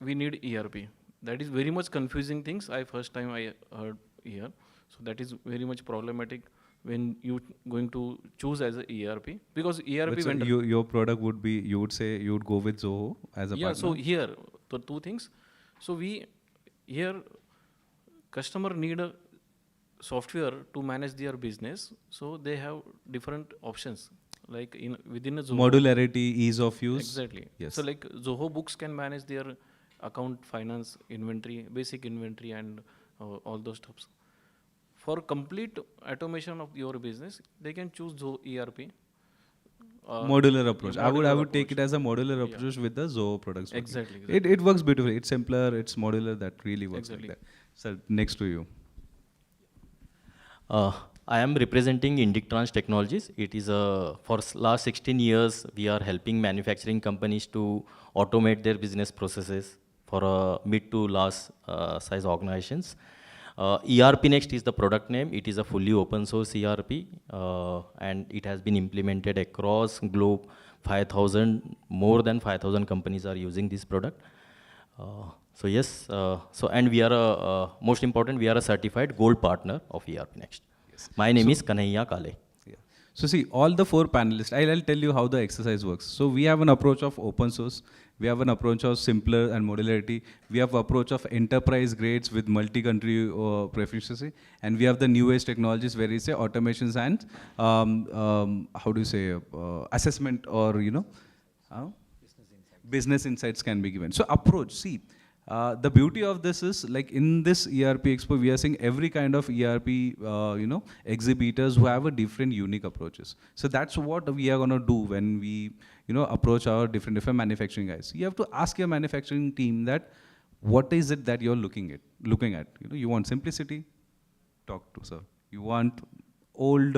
we need ERP. That is very much confusing things. First time I heard here. So that is very much problematic when you going to choose as a ERP because ERP So vendor. your product would be, you would say you would go with Zoho as a partner? So here the 2 things. So we here customer need a software to manage their business. So they have different options like within a Zoho. Modularity, ease of use. Exactly. Yes. So like Zoho Books can manage their account, finance, inventory, basic inventory and all those stuffs. for complete automation of your business, they can choose ERP. Modular approach. I modular would take it approach. as a modular Yeah. approach with the Zoho products. working. Exactly, It works beautifully. It's simpler. It's modular. That really works Exactly. like that. So next to you. I am representing Indictrans Technologies. It is for last 16 years, we are helping manufacturing companies to automate their business processes for mid to large size organizations. ERP Next is the product name. It is a fully open source ERP, and it has been implemented across globe. 5,000, more than 5,000 companies are using this product. So yes, and we are most important, we are a certified gold partner of ERP Next. Yes. My name is Kanhaiya Kale. Yeah. So see, all the four panelists, I'll tell you how the exercise works. So we have an approach of open source. We have an approach of simpler and modularity. We have approach of enterprise grades with multi-country proficiency. And we have the new age technologies where you say automations and, how do you say, assessment or, business insights can be given. So approach, see, the beauty of this is like in this ERP Expo, we are seeing every kind of ERP, exhibitors who have a different unique approaches. So that's what we are going to do when we, approach our different manufacturing guys. You have to ask your manufacturing team that what is it that you're looking at? You want simplicity? Talk to sir. You want old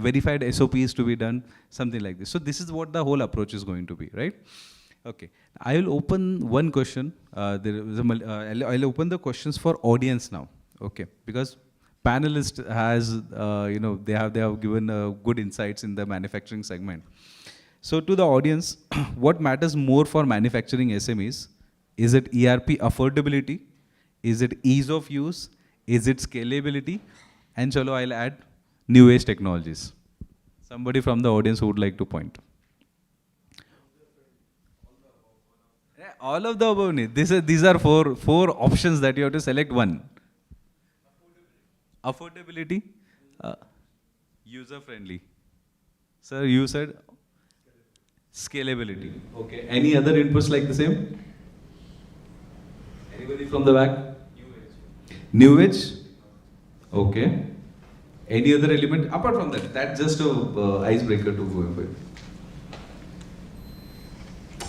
verified SOPs to be done, something like this. So this is what the whole approach is going to be, right? Okay, I will open one question. I'll open the questions for audience now. Okay, because panelist has, they have given good insights in the manufacturing segment. So to the audience, what matters more for manufacturing SMEs? Is it ERP affordability? Is it ease of use? Is it scalability? And chalo, I'll add new age technologies. Somebody from the audience who would like to point. Yeah, all of the above. These are four options that you have to select one. Affordability, user friendly. Sir, you said scalability. Okay. Any other inputs like the same? Anybody from the back? New age. Okay. Any other element apart from that? That's just a icebreaker to go with.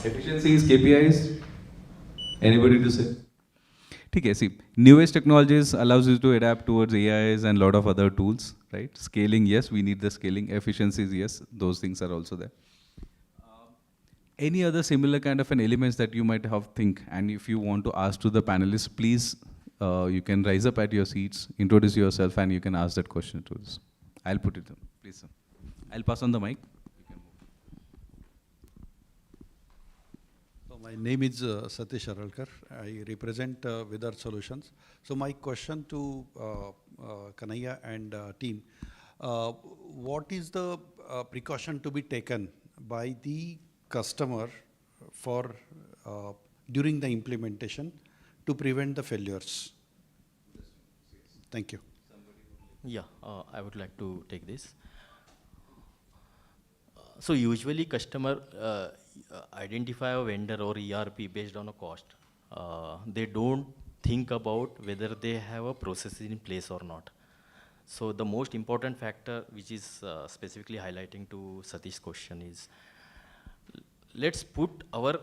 Efficiencies, KPIs. Anybody to say? Okay, see, new age technologies allows you to adapt towards AIs and a lot of other tools, right? Scaling, yes, we need the scaling. Efficiencies, yes, those things are also there. Any other similar kind of an elements that you might have think, and if you want to ask to the panelists, please, you can rise up at your seats, introduce yourself, and you can ask that question to us. I'll put it on, please, sir. I'll pass on the mic. So my name is Satish Aralkar. I represent Vidar Solutions. So my question to Kanhaiya and team, what is the precaution to be taken by the customer for during the implementation to prevent the failures? Thank you. Yeah, I would like to take this. So usually customer identify a vendor or ERP based on a cost. They don't think about whether they have a process in place or not. So the most important factor which is specifically highlighting to Satish's question is, let's put our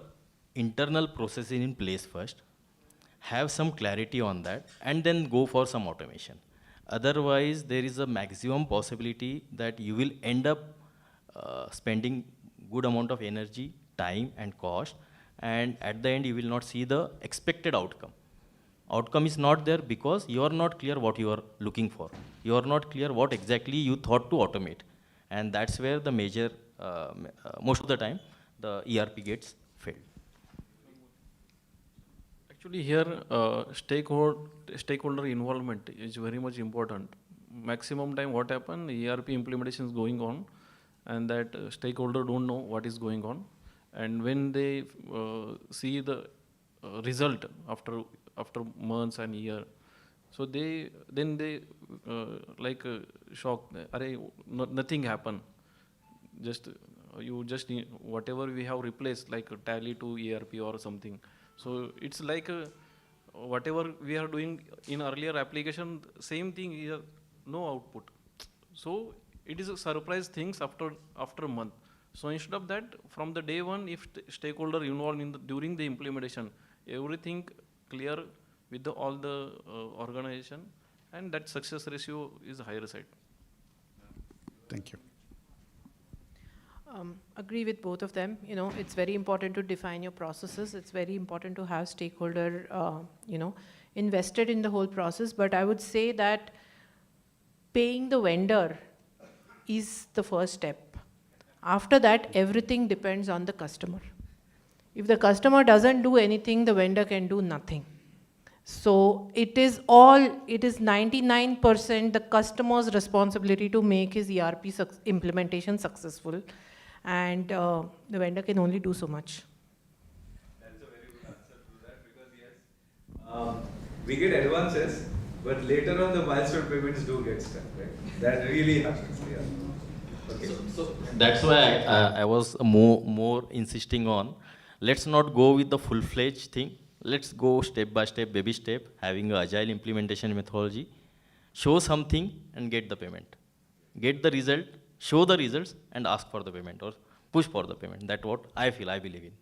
internal processes in place first, have some clarity on that, and then go for some automation. Otherwise, there is a maximum possibility that you will end up spending good amount of energy, time, and cost, and at the end, you will not see the expected outcome. Outcome is not there because you are not clear what you are looking for. You are not clear what exactly you thought to automate. And that's where the major, most of the time, the ERP gets failed. Actually, here stakeholder involvement is very much important. Maximum time, what happened? ERP implementation is going on, and that stakeholder don't know what is going on. And when they see the result after months and year, so they like shocked. Nothing happened. Just you just need whatever we have replaced, like Tally to ERP or something. So it's like whatever we are doing in earlier application, same thing here, no output. So it is a surprise things after a month. So instead of that, from the day one, if stakeholder involved in during the implementation, everything clear with all the organization, and that success ratio is higher side. Thank you. Agree with both of them. You know, it's very important to define your processes. It's very important to have stakeholder, invested in the whole process. But I would say that paying the vendor is the first step. After that, everything depends on the customer. If the customer doesn't do anything, the vendor can do nothing. So it is 99% the customer's responsibility to make his ERP implementation successful, and the vendor can only do so much. That's a very good answer to that, because yes, we get advances, but later on the milestone payments do get stuck, right? That really happens, yeah. Okay. So that's why I was more insisting on, let's not go with the full-fledged thing. Let's go step by step, baby step, having an agile implementation methodology. Show something and get the payment. Get the result, show the results, and ask for the payment or push for the payment. That's what I believe in.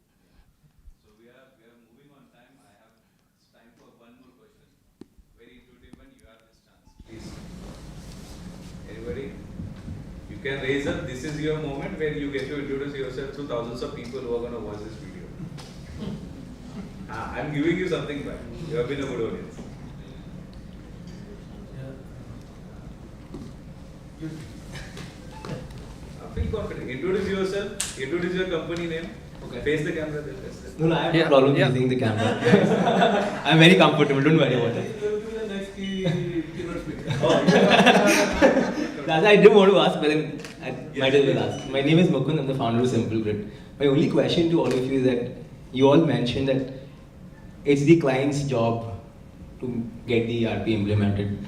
So we are moving on time. I have time for one more question. Very intuitive one. You have this chance. Please. Anybody? You can raise up. This is your moment where you get to introduce yourself to thousands of people who are going to watch this video. I'm giving you something back. You have been a good audience. Feel confident. Introduce yourself. Introduce your company name. Okay. Face the camera. No, I have no problem using the camera. I'm very comfortable. Don't worry about it. I didn't want to ask, but then I might as well ask. My name is Mukund. I'm the founder of Simple Grid. My only question to all of you is that you all mentioned that it's the client's job to get the ERP implemented.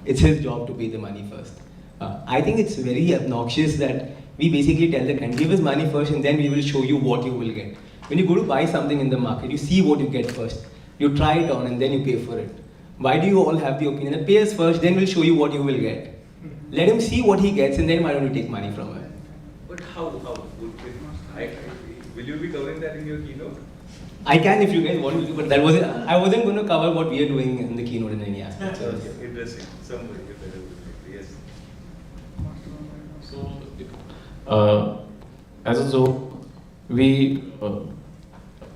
It's his job to pay the money first. I think it's very obnoxious that we basically tell the client, give us money first and then we will show you what you will get. When you go to buy something in the market, you see what you get first. You try it on and then you pay for it. Why do you all have the opinion that pay us first, then we'll show you what you will get? Let him see what he gets and then why don't you take money from him? But how? Will you be covering that in your keynote? I can if you guys want to, but I wasn't going to cover what we are doing in the keynote in any aspect. So. Interesting. Somebody better will yes. So, we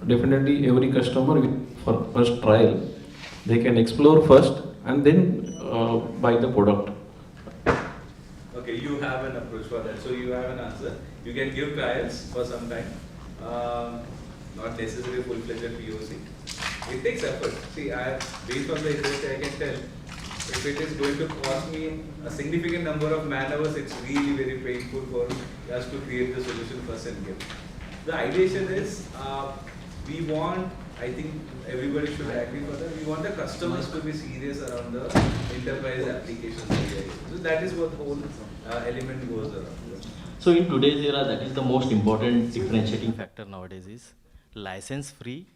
definitely every customer for first trial, they can explore first and then buy the product. Okay, you have an approach for that. So you have an answer. You can give trials for some time. Not necessarily full-fledged POC. It takes effort. See, based on the industry, I can tell if it is going to cost me a significant number of man hours, it's really very painful for us to create the solution first and give. The ideation is we want, I think everybody should agree for that, we want the customers to be serious around the enterprise applications. So that is what the whole element goes around. So in today's era, that is the most important differentiating factor nowadays is license free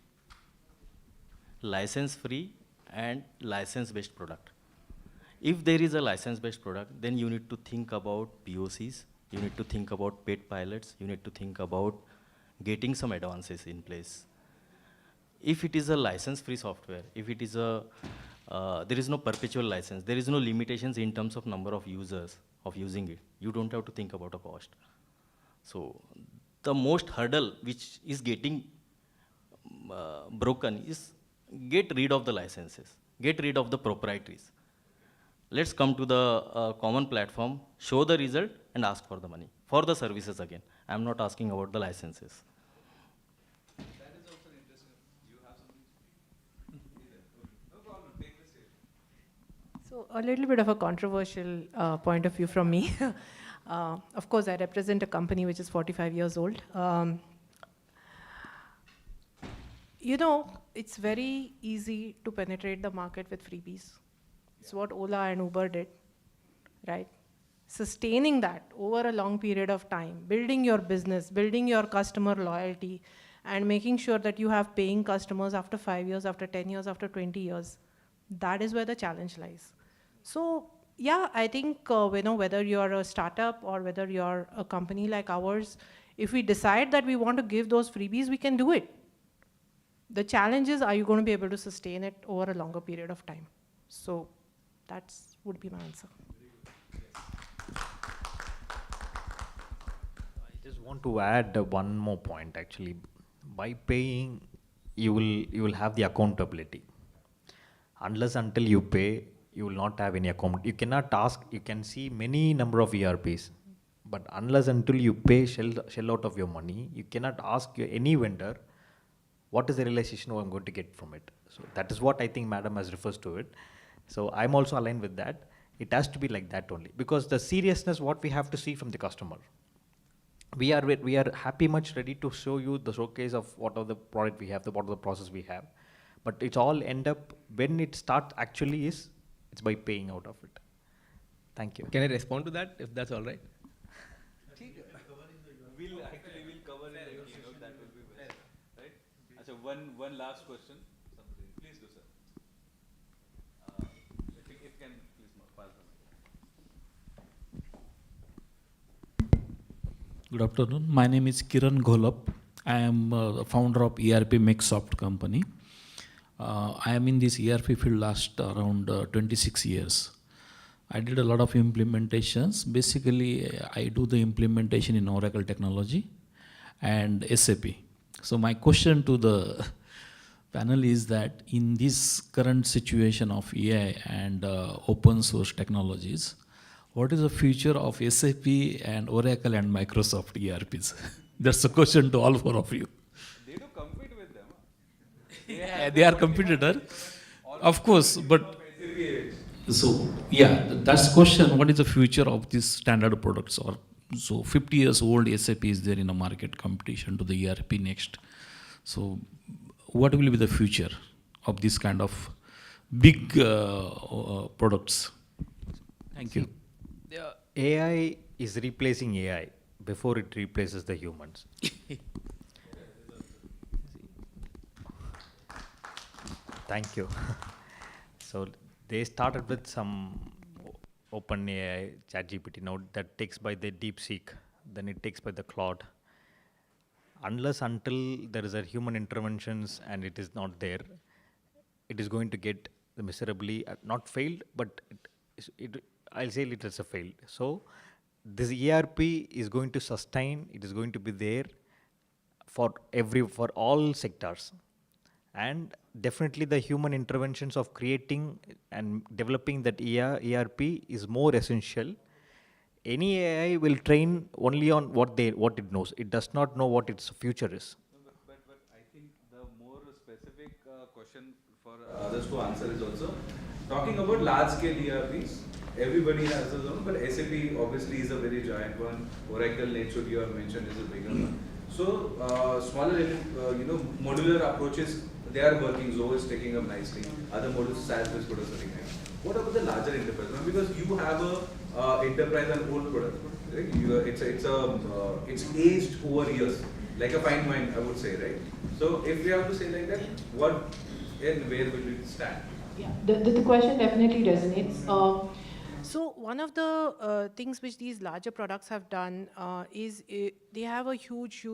and license-based product. If there is a license-based product, then you need to think about POCs, you need to think about paid pilots, you need to think about getting some advances in place. If it is a license-free software, if it is there is no perpetual license, there is no limitations in terms of number of users of using it, you don't have to think about a cost. So the most hurdle which is getting broken is get rid of the licenses, get rid of the proprietaries. Let's come to the common platform, show the result and ask for the money, for the services again. I'm not asking about the licenses. That is also interesting. You have something? No problem, take the stage. So a little bit of a controversial point of view from me. Of course, I represent a company which is 45 years old. It's very easy to penetrate the market with freebies. It's what Ola and Uber did, right? Sustaining that over a long period of time, building your business, building your customer loyalty, and making sure that you have paying customers after 5 years, after 10 years, after 20 years. That is where the challenge lies. So yeah, I think whether you're a startup or whether you're a company like ours, if we decide that we want to give those freebies, we can do it. The challenge is, are you going to be able to sustain it over a longer period of time? So that's would be my answer. I just want to add one more point actually. By paying, you will have the accountability. Unless until you pay, you will not have any account. You cannot ask, you can see many number of ERPs, but unless until you pay shell out of your money, you cannot ask any vendor, what is the realization I'm going to get from it? So that is what I think Madam has refers to it. So I'm also aligned with that. It has to be like that only, because the seriousness, what we have to see from the customer. We are happy much ready to show you the showcase of what are the product we have, what are the process we have. But it's all end up, when it starts actually is, it's by paying out of it. Thank you. Can I respond to that, if that's all right? We'll cover in the keynote, that will be best, right? So one last question. Somebody, please do, sir. If you can, please pass the mic. Good afternoon. My name is Kiran Gholap. I am the founder of ERP Micsoft company. I am in this ERP field last around 26 years. I did a lot of implementations. Basically, I do the implementation in Oracle technology and SAP. So my question to the panel is that in this current situation of AI and open source technologies, what is the future of SAP and Oracle and Microsoft ERPs? That's a question to all four of you. They do compete with them. Yeah, they are competitor, of course, but so yeah, that's the question. What is the future of these standard products? Or so 50 years old SAP is there in a market competition to the ERP next. So what will be the future of this kind of big products? Thank you. AI is replacing AI before it replaces the humans. Thank you. So they started with some open AI, ChatGPT. Now that takes by the DeepSeek, then it takes by the Claude. Unless until there is a human interventions and it is not there, it is going to get miserably, not failed, but I'll say it as a failed. So this ERP is going to sustain, it is going to be there for all sectors. And definitely the human interventions of creating and developing that ERP is more essential. Any AI will train only on what it knows. It does not know what its future is. No, but I think the more specific question for others to answer is also talking about large scale ERPs. Everybody has his own, but SAP obviously is a very giant one. Oracle, NetSuite you have mentioned is a bigger one. So smaller, modular approaches, they are working. Zoho is taking up nicely. Other modules, SaaS-based products are taking up. What about the larger enterprise? Because you have a enterprise and old product, right? It's aged over years, like a fine wine, I would say, right? So if we have to say like that, what and where will it stand? Yeah, the question definitely resonates. So one of the things which these larger products have done is they have a huge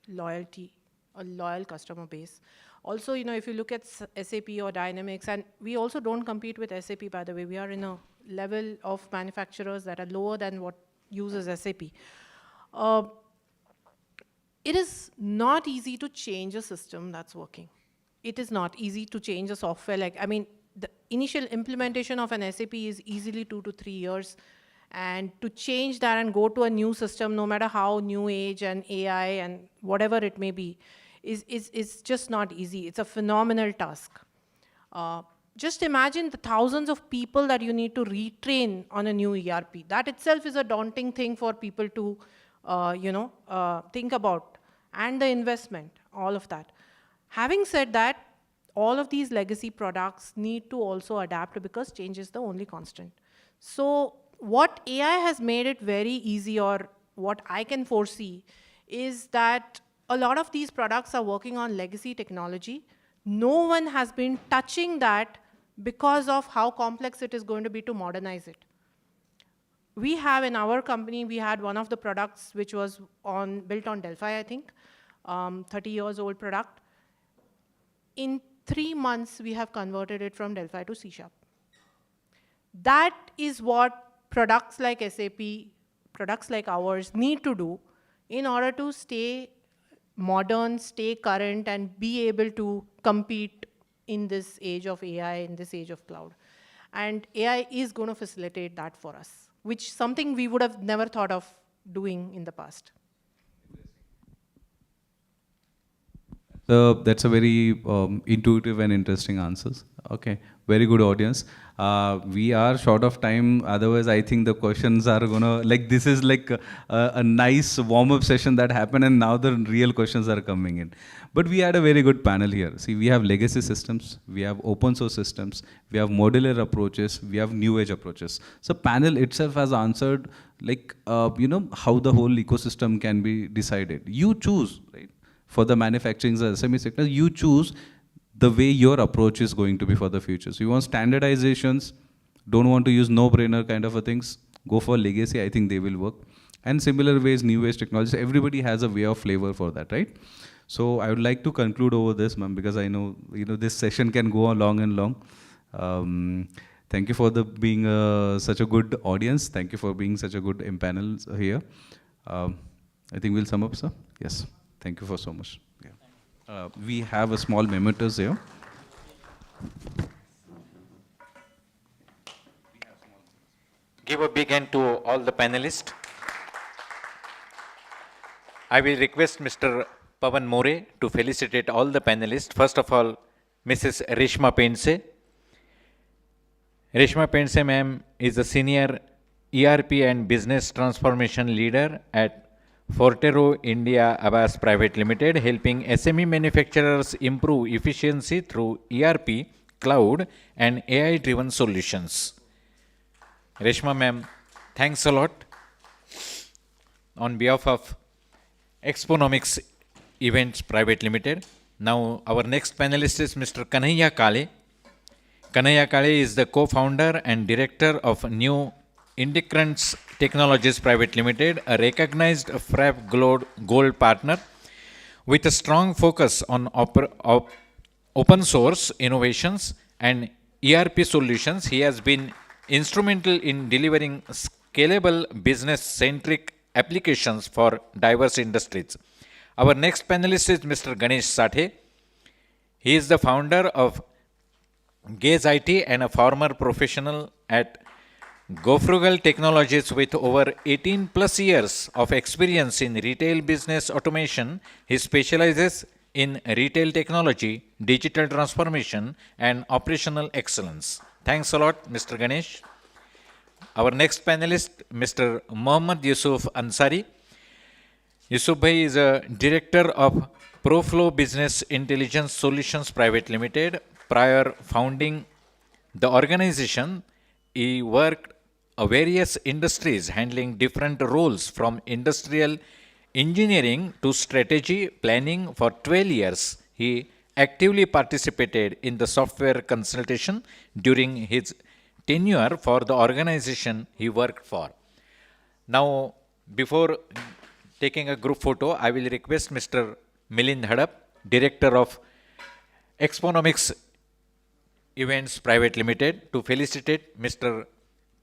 loyalty, a loyal customer base. Also, if you look at SAP or Dynamics, and we also don't compete with SAP, by the way, we are in a level of manufacturers that are lower than what uses SAP. It is not easy to change a system that's working. It is not easy to change a software. The initial implementation of an SAP is easily 2 to 3 years. And to change that and go to a new system, no matter how new age and AI and whatever it may be, is just not easy. It's a phenomenal task. Just imagine the thousands of people that you need to retrain on a new ERP. That itself is a daunting thing for people to, think about. And the investment, all of that. Having said that, all of these legacy products need to also adapt because change is the only constant. So what AI has made it very easy, or what I can foresee, is that a lot of these products are working on legacy technology. No one has been touching that because of how complex it is going to be to modernize it. We have in our company, we had one of the products which was built on Delphi, I think, 30 years old product. In 3 months, we have converted it from Delphi to C#. That is what products like SAP, products like ours need to do in order to stay modern, stay current, and be able to compete in this age of AI, in this age of cloud. And AI is going to facilitate that for us, which is something we would have never thought of doing in the past. So that's a very intuitive and interesting answers. Okay, very good audience. We are short of time. Otherwise, I think the questions are gonna like this is like a nice warm-up session that happened, and now the real questions are coming in. But we had a very good panel here. See, we have legacy systems, we have open source systems, we have modular approaches, we have new age approaches. So panel itself has answered like how the whole ecosystem can be decided. You choose, right? For the manufacturing SME sector, you choose the way your approach is going to be for the future. So you want standardizations, don't want to use no-brainer kind of a things, go for legacy, I think they will work. And similar ways, new age technologies, everybody has a way of flavor for that, right? So I would like to conclude over this, ma'am, because I know this session can go on long and long. Thank you for being such a good audience. Thank you for being such a good panel here. I think we'll sum up, sir. Yes. Thank you for so much. Yeah. We have a small mementos here. Give a big hand to all the panelists. I will request Mr. Pavan More to felicitate all the panelists. First of all, Mrs. Reshma Pense. Reshma Pense ma'am is a senior ERP and business transformation leader at Fortero India Abbas Private Limited, helping SME manufacturers improve efficiency through ERP, cloud, and AI-driven solutions. Reshma ma'am, thanks a lot. On behalf of Exponomics Events Private Limited. Now, our next panelist is Mr. Kanhaiya Kale. Kanhaiya Kale is the co-founder and director of New Indicrants Technologies Private Limited, a recognized FRAP Gold partner with a strong focus on open source innovations and ERP solutions. He has been instrumental in delivering scalable business-centric applications for diverse industries. Our next panelist is Mr. Ganesh Sathe. He is the founder of Gaze IT and a former professional at GoFrugal Technologies with over 18 plus years of experience in retail business automation. He specializes in retail technology, digital transformation, and operational excellence. Thanks a lot, Mr. Ganesh. Our next panelist, Mr. Mohammad Yusuf Ansari. Yusuf Bhai is a director of ProFlow Business Intelligence Solutions Private Limited. Prior founding the organization, he worked various industries handling different roles from industrial engineering to strategy planning for 12 years. He actively participated in the software consultation during his tenure for the organization he worked for. Now, before taking a group photo, I will request Mr. Milind Hadap, Director of Exponomics Events Private Limited, to felicitate Mr.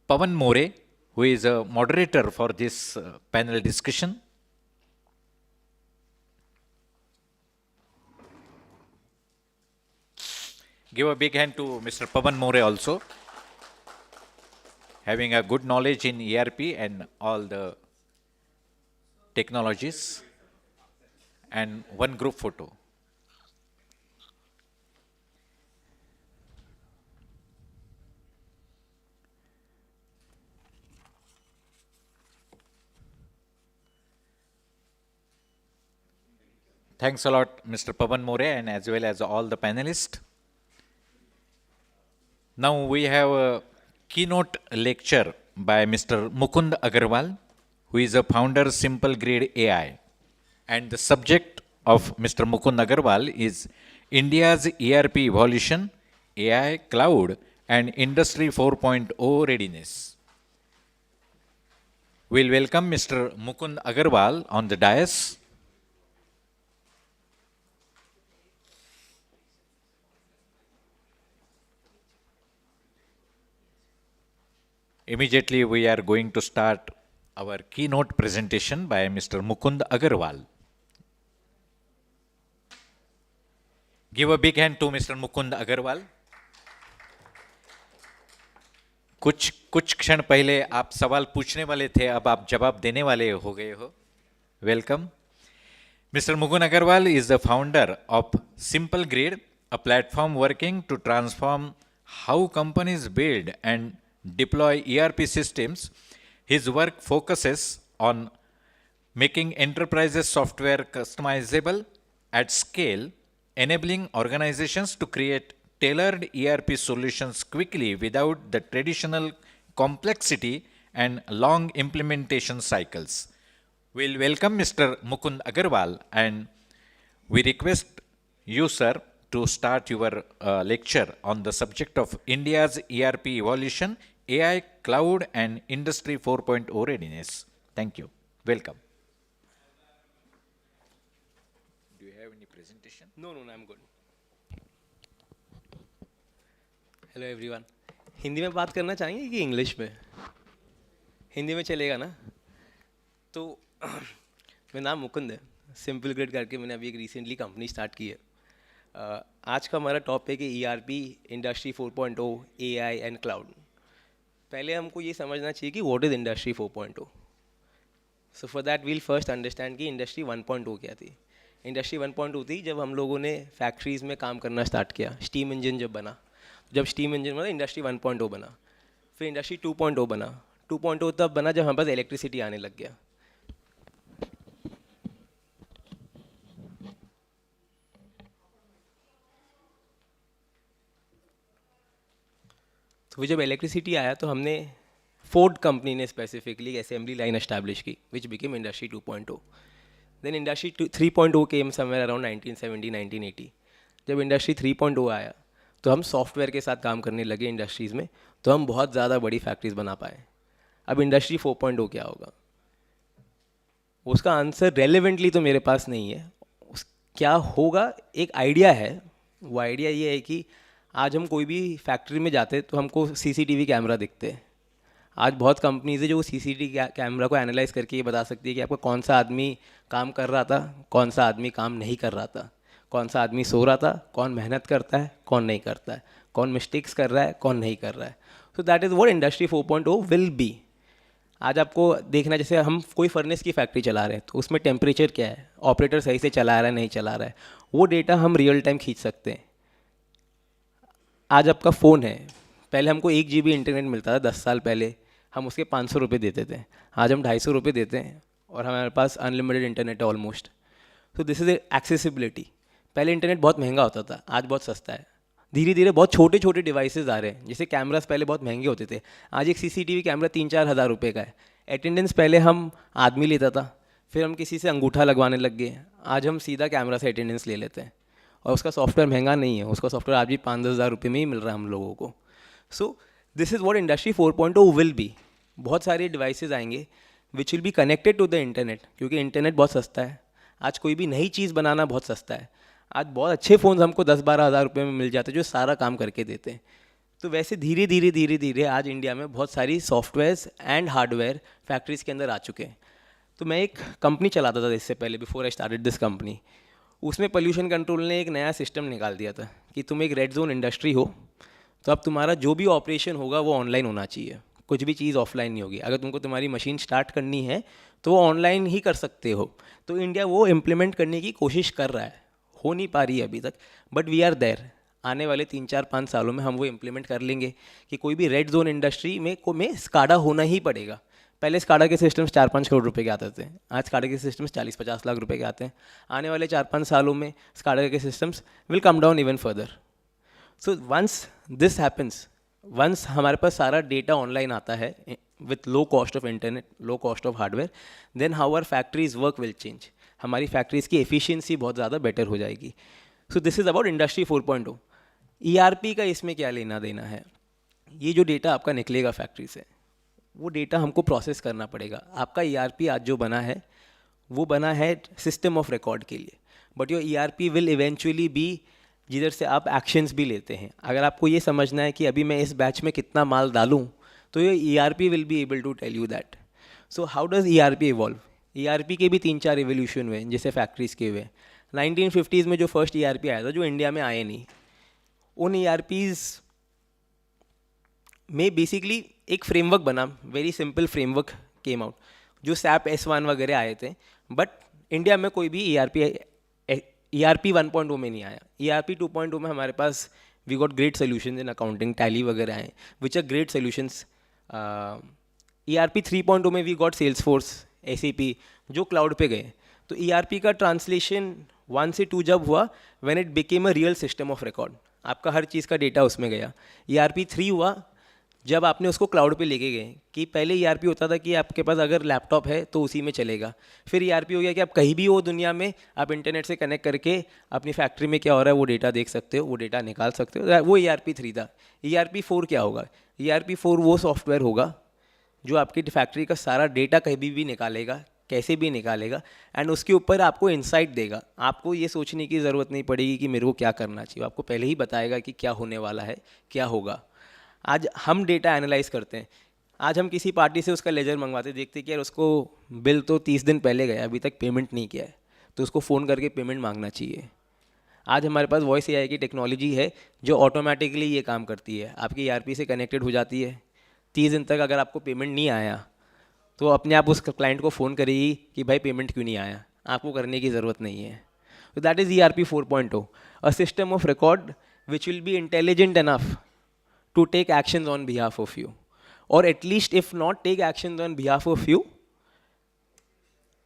Pavan More, who is a moderator for this panel discussion. Give a big hand to Mr. Pavan More also, having a good knowledge in ERP and all the technologies. And one group photo. Thanks a lot, Mr. Pavan More, and as well as all the panelists. Now we have a keynote lecture by Mr. Mukund Agarwal, who is a founder Simple Grid AI. And the subject of Mr. Mukund Agarwal is India's ERP evolution, AI, cloud, and Industry 4.0 readiness. We'll welcome Mr. Mukund Agarwal on the dais. Immediately, we are going to start our keynote presentation by Mr. Mukund Agarwal. Give a big hand to Mr. Mukund Agarwal. कुछ क्षण पहले आप सवाल पूछने वाले थे, अब आप जवाब देने वाले हो गए हो. Welcome. Mr. Mukund Agarwal is the founder of Simple Grid, a platform working to transform how companies build and deploy ERP systems. His work focuses on making enterprises software customizable at scale, enabling organizations to create tailored ERP solutions quickly without the traditional complexity and long implementation cycles. We'll welcome Mr. Mukund Agarwal, and we request you, sir, to start your lecture on the subject of India's ERP evolution, AI, cloud, and Industry 4.0 readiness. Thank you. Welcome. Do you have any presentation? No, I'm good. Hello everyone. Hindi में बात करना चाहेंगे कि English में? हिंदी में चलेगा ना? तो मेरा नाम मुकुंद है. सिंपल ग्रिड करके मैंने अभी एक रिसेंटली कंपनी स्टार्ट की है. आज का हमारा टॉपिक है ERP, industry 4.0, AI and cloud. पहले हमको ये समझना चाहिए कि what is industry 4.0. So for that we'll first understand कि इंडस्ट्री 1.0 क्या थी. इंडस्ट्री 1.0 थी जब हम लोगों ने फैक्ट्रीज़ में काम करना स्टार्ट किया. स्टीम इंजन जब बना, जब स्टीम इंजन बना इंडस्ट्री 1.0 बना. फिर इंडस्ट्री 2.0 बना. 2.0 तब बना जब हमारे पास इलेक्ट्रिसिटी आने लग गया. तो जब इलेक्ट्रिसिटी आया तो हमने फोर्ड कंपनी ने स्पेसिफिकली असेंबली लाइन एस्टैब्लिश की, which became industry 2.0. Then industry 3.0 came somewhere around 1970-1980. जब इंडस्ट्री 3.0 आया तो हम सॉफ्टवेयर के साथ काम करने लगे इंडस्ट्रीज़ में, तो हम बहुत ज़्यादा बड़ी फैक्ट्रीज बना पाए. अब इंडस्ट्री 4.0 क्या होगा, उसका आंसर रेलेवेंटली तो मेरे पास नहीं है. क्या होगा एक आइडिया है. वो आइडिया ये है कि आज हम कोई भी फैक्ट्री में जाते तो हमको CCTV कैमरा दिखते हैं. आज बहुत कंपनीज है जो CCTV कैमरा को एनालाइज करके ये बता सकती है कि आपका कौन सा आदमी काम कर रहा था, कौन सा आदमी काम नहीं कर रहा था, कौन सा आदमी सो रहा था, कौन मेहनत करता है, कौन नहीं करता है, कौन मिस्टेक्स कर रहा है, कौन नहीं कर रहा है. So that is what industry 4.0 will B. आज आपको देखना, जैसे हम कोई फर्नेस की फैक्ट्री चला रहे हैं तो उसमें टेम्परेचर क्या है, ऑपरेटर सही से चला रहा है नहीं चला रहा है, वो डेटा हम रियल टाइम खींच सकते हैं. आज आपका फ़ोन है, पहले हमको 1 GB इंटरनेट मिलता था 10 साल पहले, हम उसके 500 रुपये देते थे. आज हम 250 रुपये देते हैं और हमारे पास अनलिमिटेड इंटरनेट है ऑलमोस्ट. तो दिस इज़ एक्सेसिबिलिटी. पहले इंटरनेट बहुत महंगा होता था, आज बहुत सस्ता है. धीरे धीरे बहुत छोटे छोटे डिवाइसेस आ रहे हैं. जैसे कैमरास पहले बहुत महंगे होते थे, आज एक CCTV कैमरा 3-4 हज़ार रुपये का है. अटेंडेंस पहले हम आदमी लेता था, फिर हम किसी से अंगूठा लगवाने लग गए. आज हम सीधा कैमरा से अटेंडेंस ले लेते हैं और उसका सॉफ्टवेयर महंगा नहीं है, उसका सॉफ्टवेयर आज भी 5-10 हज़ार रुपये में ही मिल रहा है हम लोगों को. So this is what industry 4.0 will be. बहुत सारे डिवाइसेस आएंगे which will be connected to the internet, क्योंकि इंटरनेट बहुत सस्ता है. आज कोई भी नई चीज़ बनाना बहुत सस्ता है. आज बहुत अच्छे फ़ोन्स हमको 10-12 हज़ार रुपये में मिल जाते हैं जो सारा काम करके देते हैं. तो वैसे धीरे धीरे धीरे धीरे आज इंडिया में बहुत सारी सॉफ्टवेयर्स एंड हार्डवेयर फैक्ट्रीज़ के अंदर आ चुके हैं. तो मैं एक कंपनी चलाता था इससे पहले, before I started this company. उसमें पोल्यूशन कंट्रोल ने एक नया सिस्टम निकाल दिया था कि तुम एक रेड जोन इंडस्ट्री हो, तो अब तुम्हारा जो भी ऑपरेशन होगा वो ऑनलाइन होना चाहिए, कुछ भी चीज़ ऑफलाइन नहीं होगी. अगर तुमको तुम्हारी मशीन स्टार्ट करनी है तो वो ऑनलाइन ही कर सकते हो. तो इंडिया वो इम्प्लीमेंट करने की कोशिश कर रहा है, हो नहीं पा रही है अभी तक, बट वी आर देयर. आने वाले 3-4-5 सालों में हम वो इम्प्लीमेंट कर लेंगे कि कोई भी रेड जोन इंडस्ट्री में स्काडा होना ही पड़ेगा. पहले स्काडा के सिस्टम्स 4-5 करोड़ रुपए के आते थे, आज स्काडा के सिस्टम्स 40-50 लाख रुपए के आते हैं. आने वाले 4-5 सालों में स्काडा के systems will come down even further. So once this happens, once हमारे पास सारा डेटा ऑनलाइन आता है with low cost of internet, low cost of hardware, then how our factories work will change. हमारी फैक्ट्रीज़ की efficiency बहुत ज़्यादा better हो जाएगी. So this is about industry 4.0. ERP का इसमें क्या लेना देना है? ये जो डेटा आपका निकलेगा फैक्ट्री से, वो डेटा हमको प्रोसेस करना पड़ेगा. आपका ERP आज जो बना है वो बना है सिस्टम ऑफ रिकॉर्ड के लिए, but your ERP will eventually B जिधर से आप एक्शंस भी लेते हैं. अगर आपको ये समझना है कि अभी मैं इस बैच में कितना माल डालूं, तो ये ERP will be able to tell you that. So how does ERP evolve? ERP के भी 3-4 रिवोल्यूशन हुए जैसे फैक्ट्रीज़ के हुए. 1950s में जो फर्स्ट ERP आया था, जो इंडिया में आए नहीं, उन ERPs में बेसिकली एक फ्रेमवर्क बना, very simple framework came out, जो SAP S1 वगैरह आए थे. बट इंडिया में कोई भी ERP 1.0 में नहीं आया. ERP 2.0 में हमारे पास we got great solution in accounting, Tally वगैरह आए, which are great solutions. ERP 3.0 में वी गॉट सेल्सफोर्स, SAP, जो क्लाउड पे गए. तो ERP का ट्रांसलेशन 1 से 2 जब हुआ, when it became a real system of record, आपका हर चीज़ का डेटा उसमें गया. ERP 3 हुआ जब आपने उसको क्लाउड पे लेके गए. कि पहले ERP होता था कि आपके पास अगर लैपटॉप है तो उसी में चलेगा. फिर ERP हो गया कि आप कहीं भी हो दुनिया में, आप इंटरनेट से कनेक्ट करके अपनी फैक्ट्री में क्या हो रहा है वो डेटा देख सकते हो, वो डेटा निकाल सकते हो. वो ERP 3 था. ERP 4 क्या होगा? ERP 4 वो सॉफ्टवेयर होगा जो आपकी फैक्ट्री का सारा डेटा कहीं भी निकालेगा, कैसे भी निकालेगा, एंड उसके ऊपर आपको इंसाइट देगा. आपको ये सोचने की ज़रूरत नहीं पड़ेगी कि मेरे को क्या करना चाहिए. आपको पहले ही बताएगा कि क्या होने वाला है, क्या होगा. आज हम डेटा एनालाइज करते हैं. आज हम किसी पार्टी से उसका लेजर मंगवाते हैं, देखते हैं कि यार उसको बिल तो 30 दिन पहले गया, अभी तक पेमेंट नहीं किया है, तो उसको फ़ोन करके पेमेंट मांगना चाहिए. आज हमारे पास वॉइस AI की टेक्नोलॉजी है जो ऑटोमेटिकली ये काम करती है, आपकी ERP से कनेक्टेड हो जाती है. 30 दिन तक अगर आपको पेमेंट नहीं आया तो अपने आप उस क्लाइंट को फ़ोन करेगी कि भाई पेमेंट क्यों नहीं आया, आपको करने की ज़रूरत नहीं है. तो that is ERP 4.0, a system of record which will be intelligent enough to take actions on behalf of you, or at least if not take actions on behalf of you,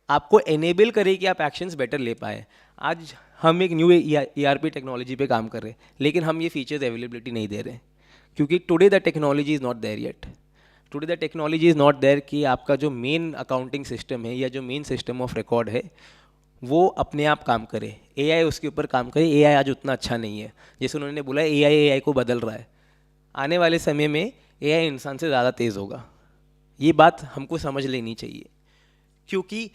आपको enable करे कि आप actions better ले पाए. आज हम एक new ERP technology पे काम कर रहे हैं, लेकिन हम ये फीचर्स अवेलेबिलिटी नहीं दे रहे क्योंकि today the technology is not there yet. Today the technology is not there कि आपका जो मेन अकाउंटिंग सिस्टम है या जो मेन सिस्टम ऑफ रिकॉर्ड है वो अपने आप काम करे, AI उसके ऊपर काम करे. AI आज उतना अच्छा नहीं है. जैसे उन्होंने बोला AI को बदल रहा है. आने वाले समय में AI इंसान से ज़्यादा तेज़ होगा. ये बात हमको समझ लेनी चाहिए क्योंकि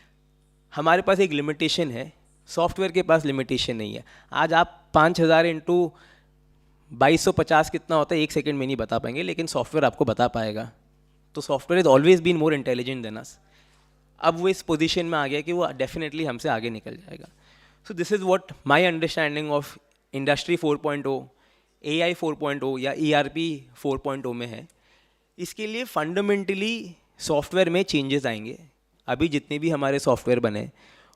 हमारे पास एक लिमिटेशन है, सॉफ्टवेयर के पास लिमिटेशन नहीं है. आज आप 5000 इंटू 2250 कितना होता है 1 सेकेंड में नहीं बता पाएंगे, लेकिन सॉफ्टवेयर आपको बता पाएगा. तो software is always been more intelligent than us. अब वो इस पोजीशन में आ गया कि वो डेफिनेटली हमसे आगे निकल जाएगा. सो this is what my understanding of industry 4.0, AI 4.0 या ERP 4.0 में है. इसके लिए फंडामेंटली सॉफ्टवेयर में चेंजेस आएंगे. अभी जितने भी हमारे सॉफ्टवेयर बने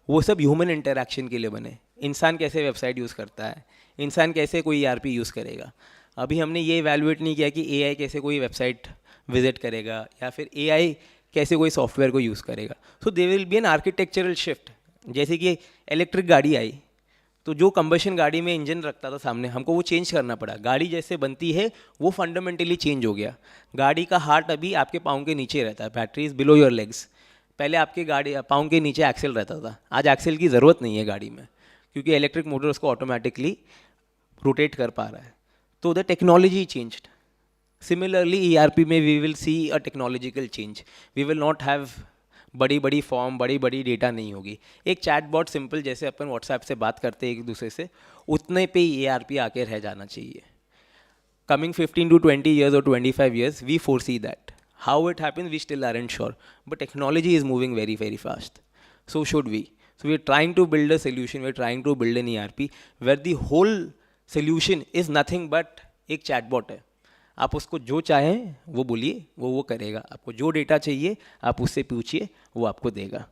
वो सब ह्यूमन इंटरैक्शन के लिए बने. इंसान कैसे वेबसाइट यूज़ करता है, इंसान कैसे कोई ERP यूज़ करेगा. अभी हमने ये इवैल्यूएट नहीं किया कि AI कैसे कोई वेबसाइट विजिट करेगा या फिर AI कैसे कोई सॉफ्टवेयर को यूज़ करेगा. So they will be an architectural shift. जैसे कि इलेक्ट्रिक गाड़ी आई तो जो कंबशन गाड़ी में इंजन रखता था सामने, हमको वो चेंज करना पड़ा. गाड़ी जैसे बनती है वो फंडामेंटली चेंज हो गया. गाड़ी का हार्ट अभी आपके पाँव के नीचे रहता है, battery is below your legs. पहले आपके गाड़ी पाँव के नीचे एक्सेल रहता था, आज एक्सेल की ज़रूरत नहीं है गाड़ी में क्योंकि इलेक्ट्रिक मोटर उसको ऑटोमेटिकली रोटेट कर पा रहा है. तो the technology changed. Similarly ERP में we will see a technological change. We will not have बड़ी बड़ी फॉर्म, बड़ी बड़ी डेटा नहीं होगी. एक चैट बॉट सिंपल जैसे अपन व्हाट्सएप से बात करते हैं एक दूसरे से, उतने पे ही ERP आके रह जाना चाहिए. Coming 15 to 20 years or 25 years, we foresee that. How it happens, we still aren't sure. But technology is moving very, very fast. So should we. So we're trying to build a solution, we're trying to build an ERP where the whole solution is nothing but एक chatbot है. आप उसको जो चाहें वो बोलिए, वो करेगा. आपको जो डेटा चाहिए आप उससे पूछिए, वो आपको देगा.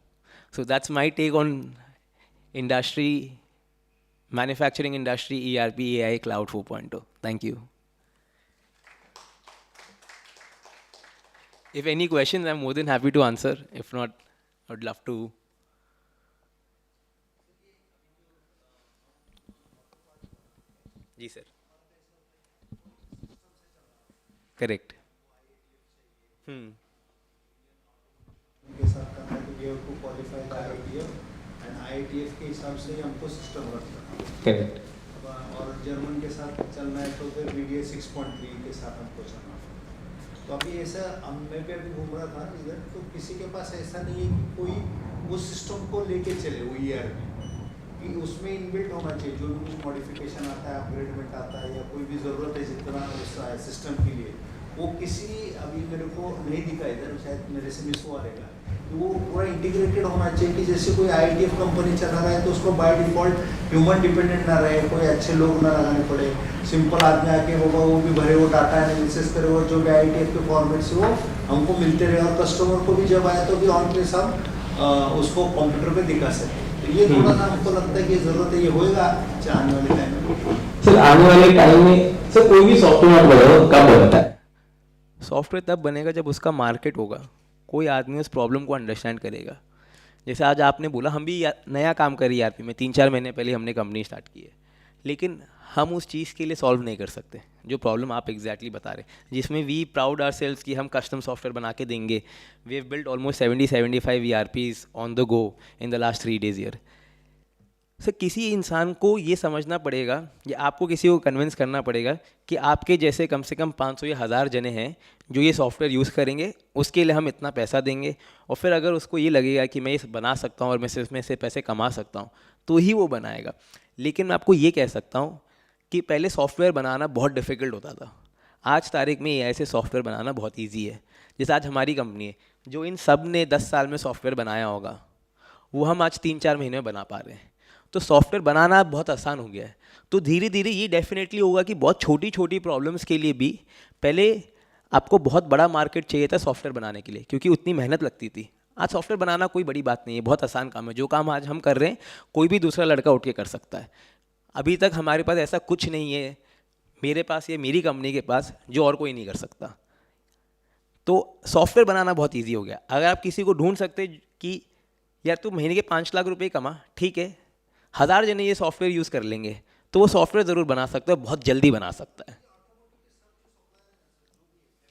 So that's my take on industry, manufacturing industry, ERP, AI, Cloud 4.0. Thank you. If any questions, I'm more than happy to answer. If not, I would love to. जी सर. Correct. के साथ करना है तो we have to qualify the IATF and IITF के हिसाब से ही हमको सिस्टम रखना है। करेक्ट। और जर्मन के साथ चलना है तो फिर VDA 6.3 के साथ हमको चलना है। तो अभी ऐसा मैं भी अभी घूम रहा था इधर, तो किसी के पास ऐसा नहीं है कि कोई उस सिस्टम को लेके चले, वो ERP कि उसमें इनबिल्ट होना चाहिए, जो भी कुछ मॉडिफिकेशन आता है, अपग्रेडमेंट आता है या कोई भी ज़रूरत है जितना उस सिस्टम के लिए, वो किसी अभी मेरे को नहीं दिखा इधर, शायद मेरे से मिस हुआ रहेगा, तो वो पूरा इंटीग्रेटेड होना चाहिए कि जैसे कोई IITF कंपनी चला रहा है तो उसको बाय डिफ़ॉल्ट ह्यूमन डिपेंडेंट ना रहे, कोई अच्छे लोग ना लगाने पड़े, सिंपल आदमी आके होगा वो भी भरे, वो डाटा एनालिसिस करे, और जो भी IITF के फॉर्मेट से वो हमको मिलते रहे, और कस्टमर को भी जब आए तो भी ऑन प्लेस हम उसको कंप्यूटर पे दिखा सकें। तो ये थोड़ा सा हमको लगता है कि ज़रूरत है, ये होएगा आने वाले टाइम में। सर आने वाले टाइम में सर कोई भी सॉफ्टवेयर बनाओ कब बनता है? सॉफ्टवेयर तब बनेगा जब उसका मार्केट होगा, कोई आदमी उस प्रॉब्लम को अंडरस्टैंड करेगा। जैसे आज आपने बोला, हम भी नया काम कर रही है ERP में, 3-4 महीने पहले हमने कंपनी स्टार्ट की है, लेकिन हम उस चीज़ के लिए सॉल्व नहीं कर सकते जो प्रॉब्लम आप एग्जैक्टली बता रहे, जिसमें वी प्राउड आर सेल्स कि हम कस्टम सॉफ्टवेयर बना के देंगे। We have built almost 70-75 ERPs on the go in the last 3 days year. Sir किसी इंसान को ये समझना पड़ेगा या आपको किसी को कन्विंस करना पड़ेगा कि आपके जैसे कम से कम 500 या 1000 जने हैं जो ये सॉफ्टवेयर यूज़ करेंगे, उसके लिए हम इतना पैसा देंगे, और फिर अगर उसको ये लगेगा कि मैं ये बना सकता हूँ और मैं से इसमें से पैसे कमा सकता हूँ, तो ही वो बनाएगा। लेकिन मैं आपको ये कह सकता हूँ कि पहले सॉफ्टवेयर बनाना बहुत डिफ़िकल्ट होता था, आज तारीख में AI से सॉफ्टवेयर बनाना बहुत ईजी है। जैसे आज हमारी कंपनी है, जो इन सब ने 10 साल में सॉफ्टवेयर बनाया होगा, वो हम आज 3-4 महीने में बना पा रहे हैं। तो सॉफ्टवेयर बनाना बहुत आसान हो गया है। तो धीरे धीरे ये डेफिनेटली होगा कि बहुत छोटी छोटी प्रॉब्लम्स के लिए भी पहले आपको बहुत बड़ा मार्केट चाहिए था सॉफ्टवेयर बनाने के लिए, क्योंकि उतनी मेहनत लगती थी। आज सॉफ्टवेयर बनाना कोई बड़ी बात नहीं है, बहुत आसान काम है। जो काम आज हम कर रहे हैं कोई भी दूसरा लड़का उठ के कर सकता है। अभी तक हमारे पास ऐसा कुछ नहीं है मेरे पास या मेरी कंपनी के पास जो और कोई नहीं कर सकता। तो सॉफ्टवेयर बनाना बहुत ईजी हो गया। अगर आप किसी को ढूंढ सकते कि यार तू महीने के 5 लाख रुपए कमा, ठीक है, 1000 जने ये सॉफ्टवेयर यूज़ कर लेंगे, तो वो सॉफ्टवेयर ज़रूर बना सकता है, बहुत जल्दी बना सकता है।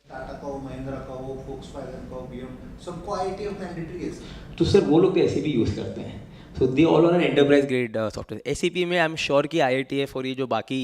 टाटा का हो, महिंद्रा का हो, फोक्सवैगन का हो, BM, सबको IITF मैंडेटरी है सर। तो सर वो लोग तो SAP यूज़ करते हैं, so they all are an enterprise grade software. SAP में आई एम श्योर कि IITF और ये जो बाकी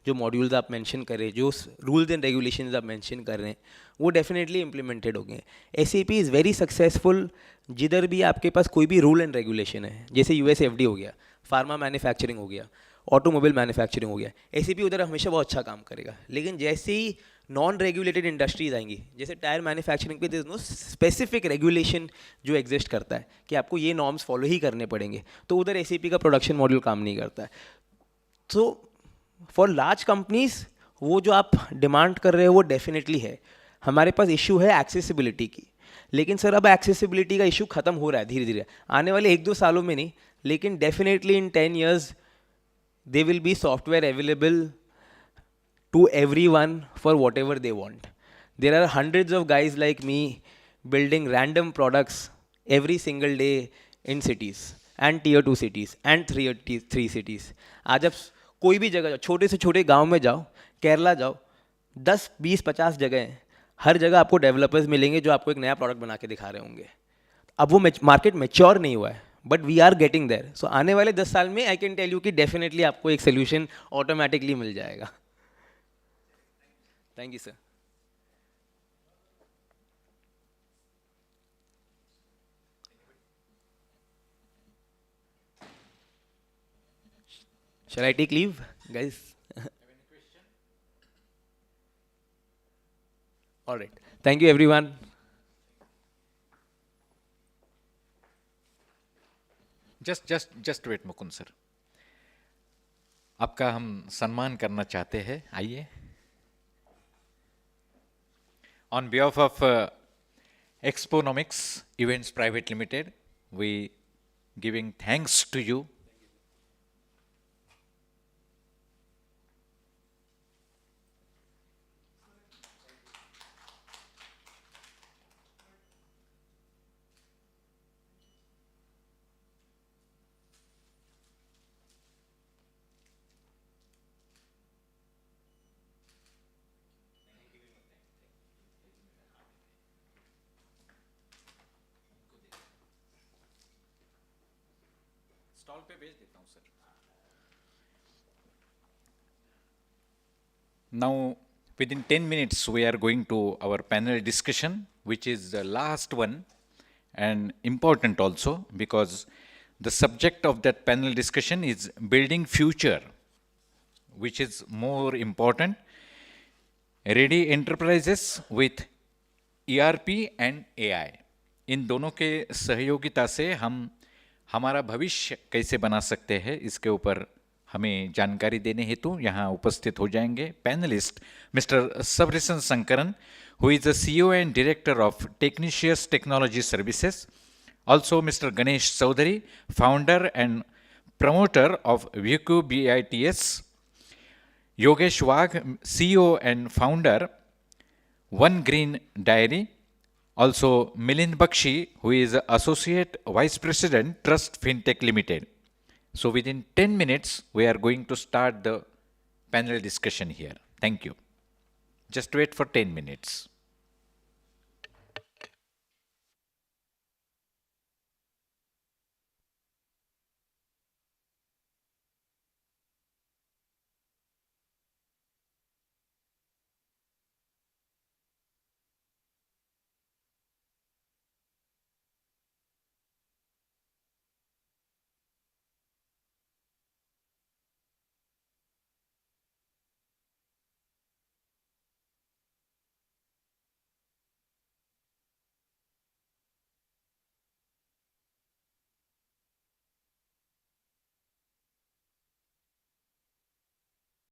जो मॉड्यूल्स आप मेंशन कर रहे हैं, जो रूल्स एंड रेगुलेशंस आप मेंशन कर रहे हैं, वो डेफिनेटली इंप्लीमेंटेड होंगे। SAP इज़ वेरी सक्सेसफुल जिधर भी आपके पास कोई भी रूल एंड रेगुलेशन है, जैसे US FD हो गया, फार्मा मैन्युफैक्चरिंग हो गया, ऑटोमोबाइल मैन्युफैक्चरिंग हो गया, SAP उधर हमेशा बहुत अच्छा काम करेगा। लेकिन जैसे ही नॉन रेगुलेटेड इंडस्ट्रीज आएंगी, जैसे टायर मैन्युफैक्चरिंग पे, there is no specific regulation जो एग्जिस्ट करता है कि आपको ये नॉर्म्स फॉलो ही करने पड़ेंगे, तो उधर SAP का प्रोडक्शन मॉड्यूल काम नहीं करता है। तो फॉर लार्ज कंपनीज वो जो आप डिमांड कर रहे हो वो डेफिनेटली है। हमारे पास इशू है एक्सेसिबिलिटी की, लेकिन सर अब एक्सेसिबिलिटी का इशू खत्म हो रहा है धीरे धीरे, आने वाले 1-2 सालों में नहीं, लेकिन definitely in 10 years they will B software available to everyone for whatever they want. There are hundreds of guys like me building random products every single day in cities and tier 2 cities and tier 3 cities. आज आप कोई भी जगह जाओ, छोटे से छोटे गांव में जाओ, केरला जाओ, 10, 20, 50 जगह हैं, हर जगह आपको डेवलपर्स मिलेंगे जो आपको एक नया प्रोडक्ट बना के दिखा रहे होंगे। अब वो मार्केट मैच्योर नहीं हुआ है, but we are getting there. So आने वाले 10 साल में आई कैन टेल यू कि डेफिनेटली आपको एक सोल्यूशन ऑटोमेटिकली मिल जाएगा। Thank you, sir. Shall I take leave, guys? All right. Thank you, everyone. Just wait, Mukund sir, आपका हम सम्मान करना चाहते हैं, आइए। On behalf of Exponomics Events Private Limited, we giving thanks to you. Stall पे भेज देता हूँ sir. Now, within 10 minutes, we are going to our panel discussion, which is the last one and important also because the subject of that panel discussion is building future, which is more important. Ready enterprises with ERP and AI. इन दोनों के सहयोगिता से हम हमारा भविष्य कैसे बना सकते हैं इसके ऊपर हमें जानकारी देने हेतु यहाँ उपस्थित हो जाएंगे panelist mister Sabarisan Sankaran who is the CEO and Director of Technicius Technology Services. Also, Mr. Ganesh Chaudhary, Founder and Promoter of VQ BITS. Yogesh Wagh, CEO and Founder, One Green Diary. Also, Milind Bakshi, who is Associate Vice President, Trust Fintech Limited. So, within 10 minutes, we are going to start the panel discussion here. Thank you. Just wait for 10 minutes.